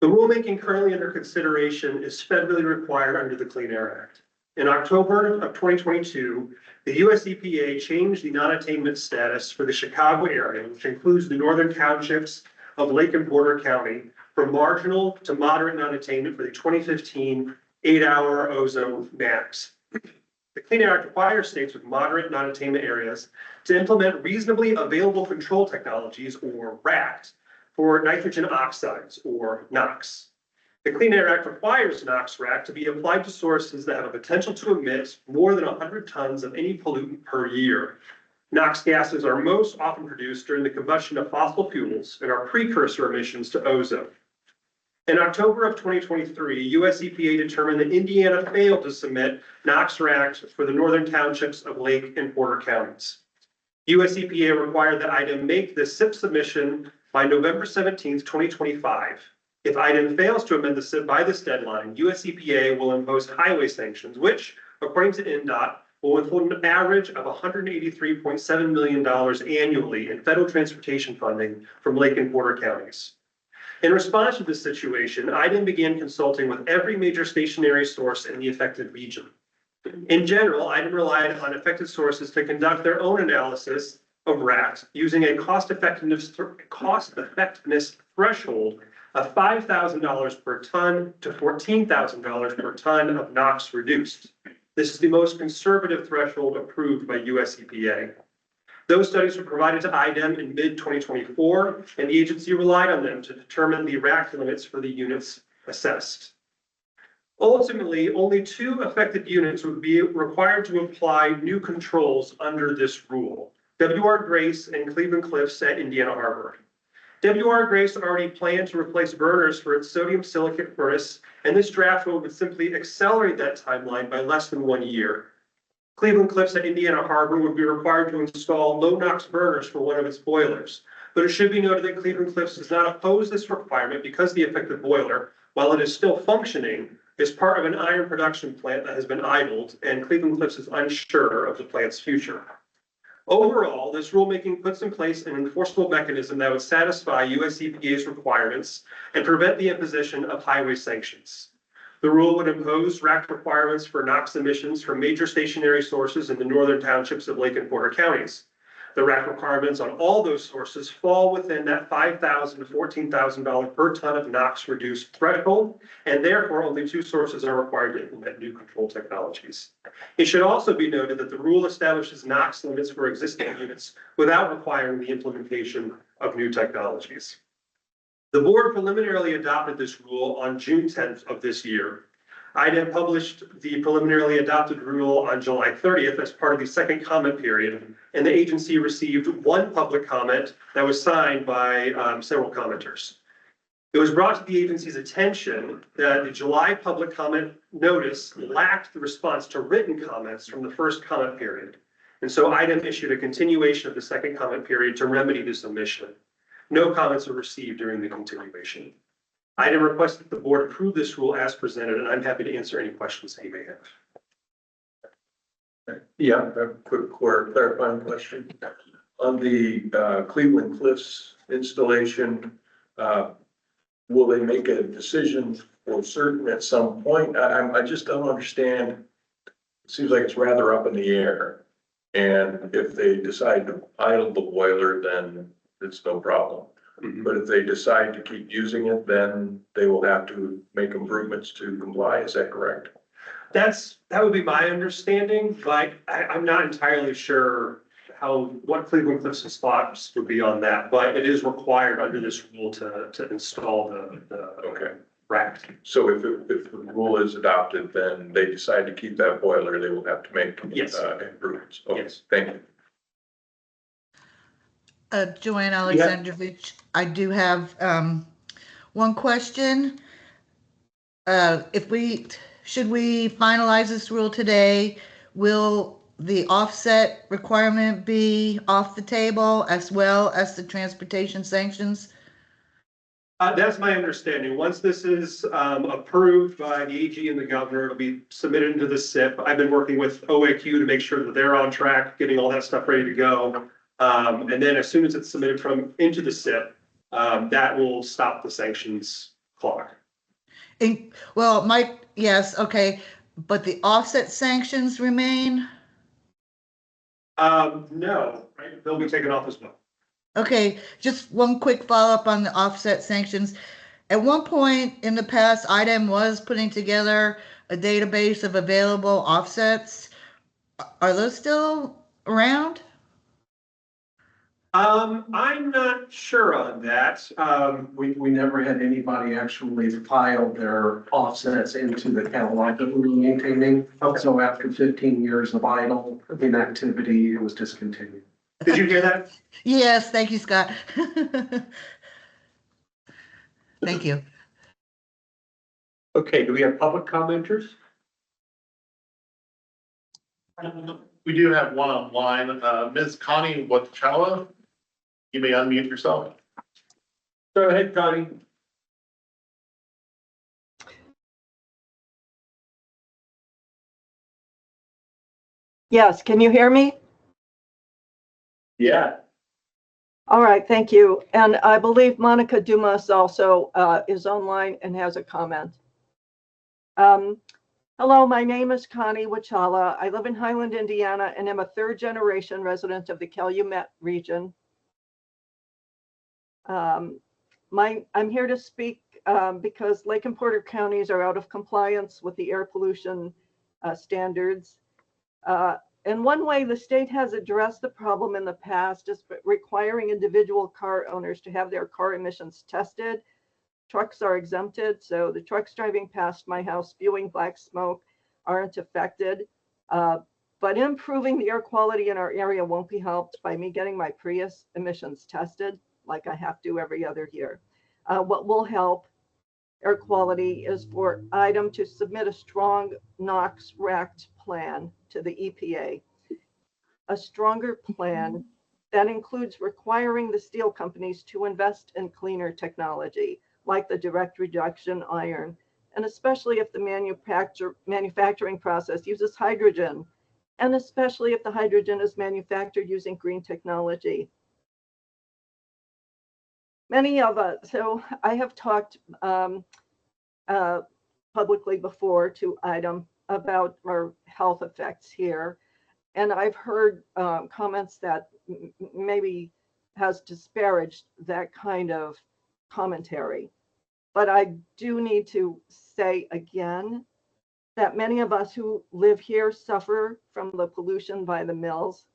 The rulemaking currently under consideration is federally required under the Clean Air Act. In October of 2022, the US EPA changed the non-attainment status for the Chicago area, which includes the northern townships of Lake and Porter County, from marginal to moderate non-attainment for the 2015 8-hour ozone max. The Clean Air Act requires states with moderate non-attainment areas to implement reasonably available control technologies, or RACT, for nitrogen oxides, or NOx. The Clean Air Act requires NOx-RAC to be applied to sources that have a potential to emit more than 100 tons of any pollutant per year. NOx gases are most often produced during the combustion of fossil fuels and are precursor emissions to ozone. In October of 2023, US EPA determined that Indiana failed to submit NOx-RAC for the northern townships of Lake and Porter counties. US EPA required that item make the SIP submission by November 17th, 2025. If item fails to amend the SIP by this deadline, US EPA will impose highway sanctions, which, according to INDOT, will withhold an average of $183.7 million annually in federal transportation funding from Lake and Porter counties. In response to this situation, item began consulting with every major stationary source in the affected region. In general, item relied on affected sources to conduct their own analysis of RACT using a cost effectiveness threshold of $5,000 per ton to $14,000 per ton of NOx reduced. This is the most conservative threshold approved by US EPA. Those studies were provided to IDEM in mid-2024, and the agency relied on them to determine the RACT limits for the units assessed. Ultimately, only 2 affected units would be required to apply new controls under this rule: WR Grace and Cleveland Cliffs at Indiana Harbor. WR Grace already planned to replace burners for its sodium silicate furnace, and this draft would simply accelerate that timeline by less than 1 year. Cleveland Cliffs at Indiana Harbor would be required to install low NOx burners for one of its boilers. But it should be noted that Cleveland Cliffs does not oppose this requirement because the affected boiler, while it is still functioning, is part of an iron production plant that has been idled, and Cleveland Cliffs is unsure of the plant's future. Overall, this rulemaking puts in place an enforceable mechanism that would satisfy US EPA's requirements and prevent the imposition of highway sanctions. The rule would impose RAC requirements for NOx emissions from major stationary sources in the northern townships of Lake and Porter counties. The RAC requirements on all those sources fall within that $5,000 to $14,000 per ton of NOx reduced threshold, and therefore only two sources are required to implement new control technologies. It should also be noted that the rule establishes NOx limits for existing units without requiring the implementation of new technologies. The board preliminarily adopted this rule on June 10th of this year. IDEM published the preliminarily adopted rule on July 30th as part of the second comment period, and the agency received one public comment that was signed by several commenters. It was brought to the agency's attention that the July public comment notice lacked the response to written comments from the first comment period. And so IDEM issued a continuation of the second comment period to remedy this omission. No comments were received during the continuation. IDEM requests that the board approve this rule as presented, and I'm happy to answer any questions that you may have. Yeah, a quick clarifying question. On the Cleveland Cliffs installation, will they make a decision for certain at some point? I just don't understand. It seems like it's rather up in the air. And if they decide to idle the boiler, then it's no problem. But if they decide to keep using it, then they will have to make improvements to comply. Is that correct? That would be my understanding, but I'm not entirely sure what Cleveland Cliffs' thoughts would be on that, but it is required under this rule to install the rack. So if the rule is adopted, then they decide to keep that boiler, they will have to make improvements. Okay. Yes. Thank you. Joanne Alexandrovich, I do have one question. Should we finalize this rule today, will the offset requirement be off the table as well as the transportation sanctions? That's my understanding. Once this is approved by the AG and the governor, it'll be submitted into the SIP. I've been working with OAQ to make sure that they're on track, getting all that stuff ready to go. And then as soon as it's submitted into the SIP, that will stop the sanctions clock. Yes, okay, but the offset sanctions remain? No, right? They'll be taken off as well. Okay, just one quick follow-up on the offset sanctions. At one point in the past, IDEM was putting together a database of available offsets. Are those still around? I'm not sure on that. We never had anybody actually file their offsets into the catalog that we were maintaining. So after 15 years of idle inactivity, it was discontinued. Did you hear that? Yes, thank you, Scott. Thank you. Okay, do we have public commenters? We do have one online. Ms. Connie Watchala, you may unmute yourself. Go ahead, Connie. Yes, can you hear me? Yeah. All right, thank you. And I believe Monica Dumas also is online and has a comment. Hello, my name is Connie Watchala. I live in Highland, Indiana, and am a third-generation resident of the Calumet region. I'm here to speak because Lake and Porter counties are out of compliance with the air pollution standards. And one way the state has addressed the problem in the past is requiring individual car owners to have their car emissions tested. Trucks are exempted, so the trucks driving past my house spewing black smoke aren't affected. But improving the air quality in our area won't be helped by me getting my Prius emissions tested like I have to every other year. What will help air quality is for IDEM to submit a strong NOx RACT plan to the EPA. A stronger plan that includes requiring the steel companies to invest in cleaner technology, like the direct reduction iron, and especially if the manufacturing process uses hydrogen, and especially if the hydrogen is manufactured using green technology. Many of us, so I have talked publicly before to item about our health effects here. And I've heard comments that maybe has disparaged that kind of commentary. But I do need to say again that many of us who live here suffer from the pollution by the mills,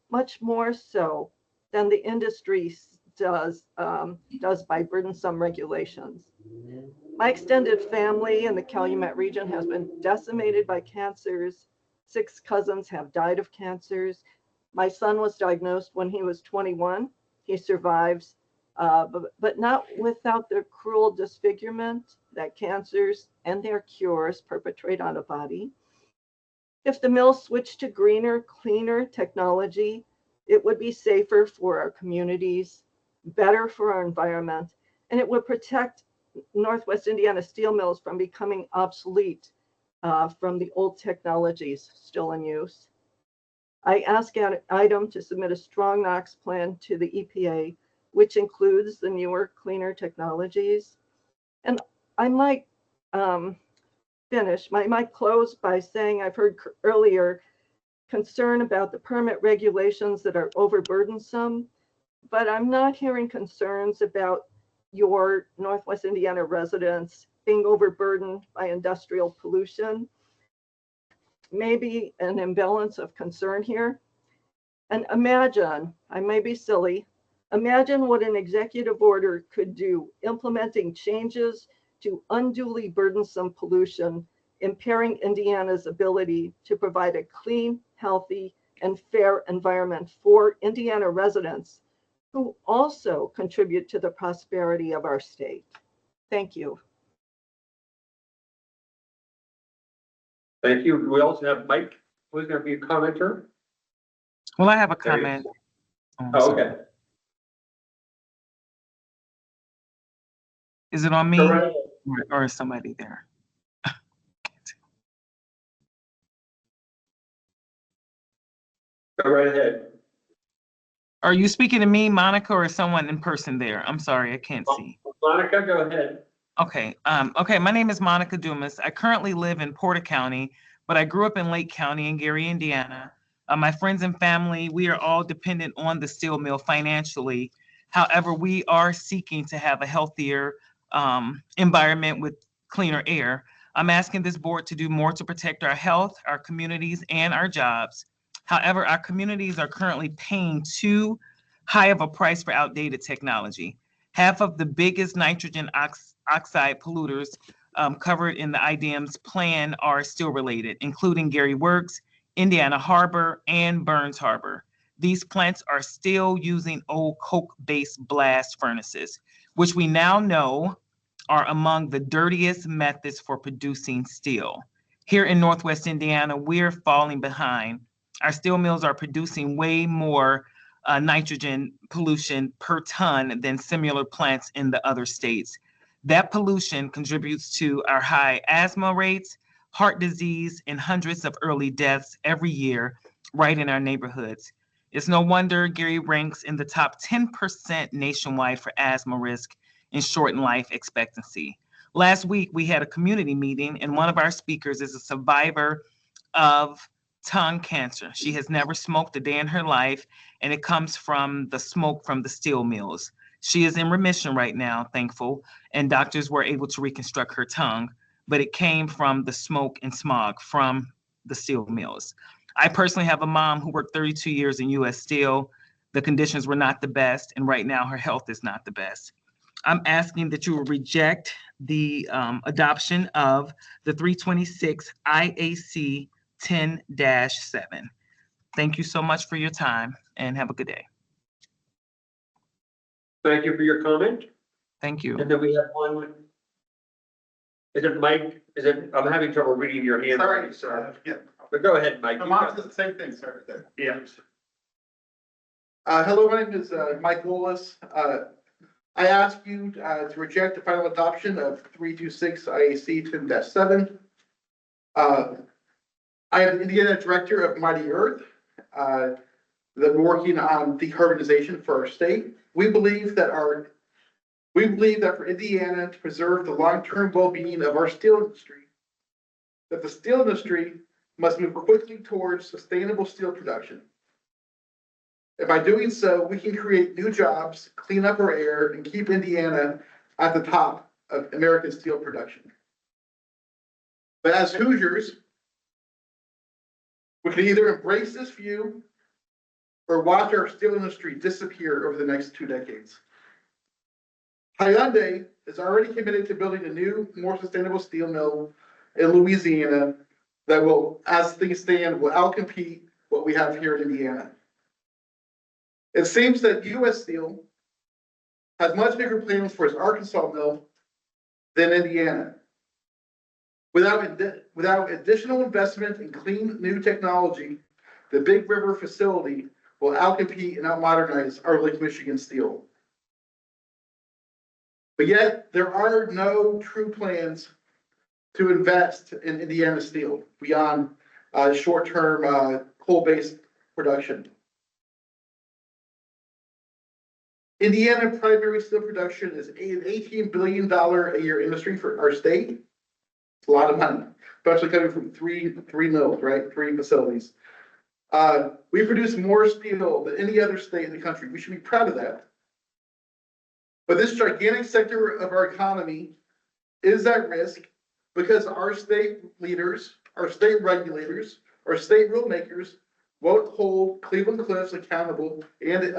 much more so than the industry does by burdensome regulations. My extended family in the Calumet region has been decimated by cancers. 6 cousins have died of cancers. My son was diagnosed when he was 21. He survives, but not without the cruel disfigurement that cancers and their cures perpetrate on a body. If the mill switched to greener, cleaner technology, it would be safer for our communities, better for our environment, and it would protect Northwest Indiana steel mills from becoming obsolete from the old technologies still in use. I ask IDEM to submit a strong NOx plan to the EPA, which includes the newer, cleaner technologies. And I might might close by saying I've heard earlier concern about the permit regulations that are overburdensome, but I'm not hearing concerns about your Northwest Indiana residents being overburdened by industrial pollution. Maybe an imbalance of concern here. And imagine, I may be silly, imagine what an executive order could do, implementing changes to unduly burdensome pollution, impairing Indiana's ability to provide a clean, healthy, and fair environment for Indiana residents who also contribute to the prosperity of our state. Thank you. Thank you. We also have Mike, who's going to be a commenter. Well, I have a comment. Oh, okay. Is it on me Go right or is somebody there? Go right ahead. Are you speaking to me, Monica, or is someone in person there? I'm sorry, I can't see. Monica, go ahead. Okay. Okay. My name is Monica Dumas. I currently live in Porter County, but I grew up in Lake County in Gary, Indiana. My friends and family, we are all dependent on the steel mill financially. However, we are seeking to have a healthier environment with cleaner air. I'm asking this board to do more to protect our health, our communities, and our jobs. However, our communities are currently paying too high of a price for outdated technology. Half of the biggest nitrogen oxide polluters covered in the IDM's plan are still related, including Gary Works, Indiana Harbor, and Burns Harbor. These plants are still using old coke-based blast furnaces, which we now know are among the dirtiest methods for producing steel. Here in Northwest Indiana, we're falling behind. Our steel mills are producing way more nitrogen pollution per ton than similar plants in the other states. That pollution contributes to our high asthma rates, heart disease, and hundreds of early deaths every year right in our neighborhoods. It's no wonder Gary ranks in the top 10% nationwide for asthma risk and shortened life expectancy. Last week, we had a community meeting, and one of our speakers is a survivor of tongue cancer. She has never smoked a day in her life, and it comes from the smoke from the steel mills. She is in remission right now, thankful, and doctors were able to reconstruct her tongue, but it came from the smoke and smog from the steel mills. I personally have a mom who worked 32 years in U.S. Steel. The conditions were not the best, and right now her health is not the best. I'm asking that you will reject the adoption of the 326 IAC 10-7. Thank you so much for your time and have a good day. Thank you for your comment. Thank you. And then we have one. Is it Mike? Is it, I'm having trouble reading your hand. Sorry, sir. Yeah. But go ahead, Mike. My mom says the same thing, sorry. Yeah. Hello, my name is Mike Willis. I ask you to reject the final adoption of 326 IAC 10-7. I am the Indiana Director of Mighty Earth, that we're working on decarbonization for our state. We believe that We believe that for Indiana to preserve the long-term well-being of our steel industry, that the steel industry must move quickly towards sustainable steel production. And by doing so, we can create new jobs, clean up our air, and keep Indiana at the top of American steel production. But as Hoosiers, we can either embrace this view or watch our steel industry disappear over the next 2 decades. Hyundai is already committed to building a new, more sustainable steel mill in Louisiana that will, as things stand, will outcompete what we have here in Indiana. It seems that US Steel has much bigger plans for its Arkansas mill than Indiana. Without additional investment in clean new technology, the Big River facility will outcompete and outmodernize our Lake Michigan Steel. But yet, there are no true plans to invest in Indiana Steel beyond short-term coal-based production. Indiana primary steel production is an $18 billion a year industry for our state. It's a lot of money, especially coming from three mills, right? 3 facilities. We produce more steel than any other state in the country. We should be proud of that. But this gigantic sector of our economy is at risk because our state leaders, our state regulators, our state rule makers won't hold Cleveland-Cliffs accountable and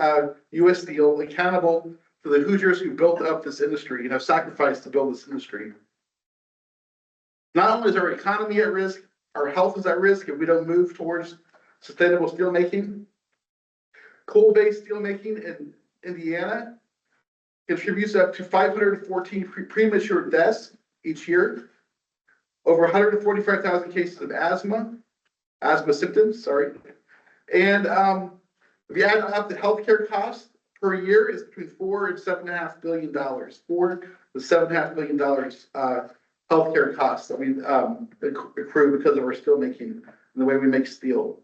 US Steel accountable for the Hoosiers who built up this industry and have sacrificed to build this industry. Not only is our economy at risk, our health is at risk if we don't move towards sustainable steel making. Coal-based steel making in Indiana contributes up to 514 premature deaths each year, over 145,000 cases of asthma symptoms, sorry. And if you add up the healthcare costs per year, is between $4 and $7.5 billion. $4 to $7.5 billion healthcare costs that we accrue because of our steel making and the way we make steel.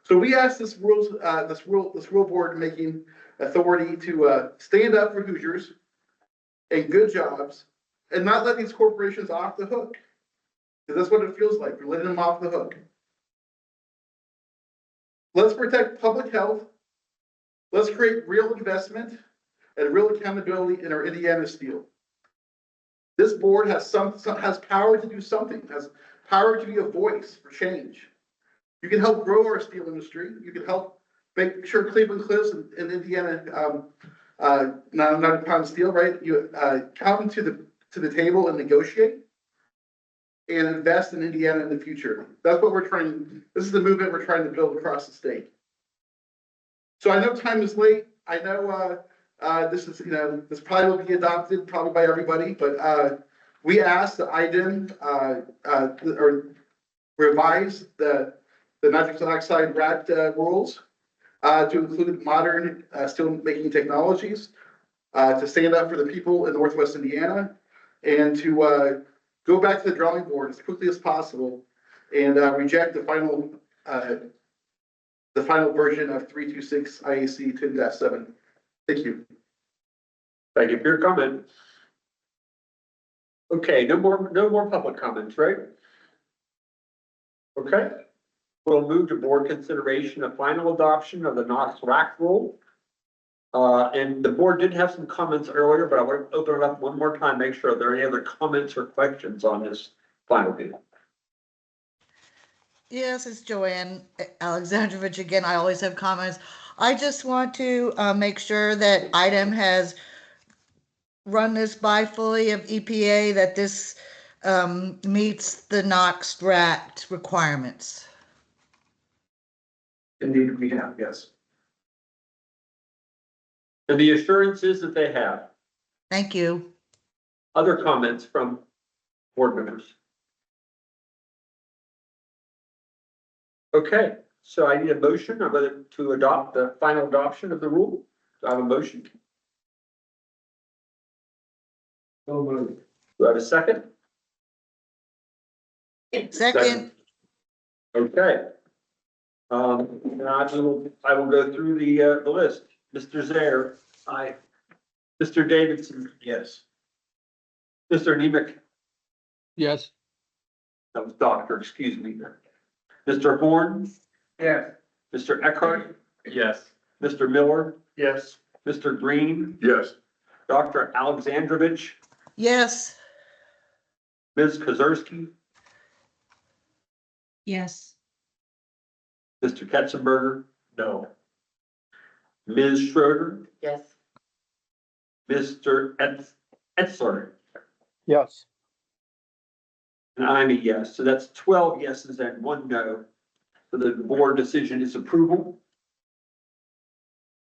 So we asked this rule board making authority to stand up for Hoosiers and good jobs and not let these corporations off the hook. Because that's what it feels like. We're letting them off the hook. Let's protect public health. Let's create real investment and real accountability in our Indiana Steel. This board has power to do something, has power to be a voice for change. You can help grow our steel industry. You can help make sure Cleveland-Cliffs and Indiana, not pound steel, right? You come to the table and negotiate and invest in Indiana in the future. That's what we're trying. This is the movement we're trying to build across the state. So I know time is late. I know this is, this probably will be adopted probably by everybody, but we asked the IDEM or revise the nitrous oxide RAT rules to include modern steel making technologies, to stand up for the people in Northwest Indiana, and to go back to the drawing board as quickly as possible and reject the final version of 326 IAC 10-7. Thank you. Thank you for your comment. Okay, no more public comments, right? Okay, we'll move to board consideration of final adoption of the NOx rack rule. And the board did have some comments earlier, but I want to open it up one more time, make sure there are any other comments or questions on this final bill. Yes, it's Joanne Alexandrovich again. I always have comments. I just want to make sure that IDEM has run this by fully of EPA, that this meets the NOx RAT requirements. Indeed, we have, yes. And the assurances that they have. Thank you. Other comments from board members? Okay, so I need a motion on whether to adopt the final adoption of the rule. Do I have a motion? So moved. Do I have a second? Second. Okay. Now I will go through the list. Mr. Zaire. Aye. Mr. Davidson, Yes. Mr. Nemec, Yes. that was doctor, excuse me. Mr. Horn, Yes. Mr. Eckhart, Yes. Mr. Miller, Yes. Mr. Green, Yes. Dr. Alexandrovich, Yes. Ms. Kozerski, Yes. Mr. Ketzenberger, No. Ms. Schroeder, Yes. Mr. Etzler, Yes. and I'm a yes. So that's 12 yeses and 1 no. So the board decision is approval.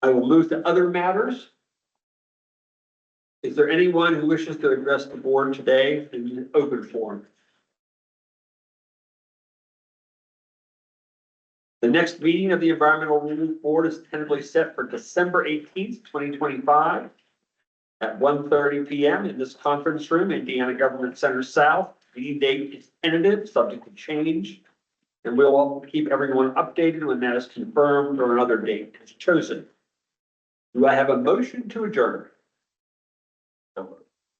I will move to other matters. Is there anyone who wishes to address the board today in open forum? The next meeting of the Environmental Review Board is tentatively set for December 18th, 2025 at 1:30 PM in this conference room, Indiana Government Center South. Meeting date is tentative, subject to change. And we'll keep everyone updated when that is confirmed or another date is chosen. Do I have a motion to adjourn?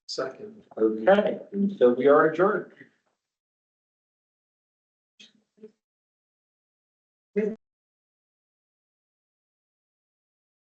Second. Okay, so we are adjourned.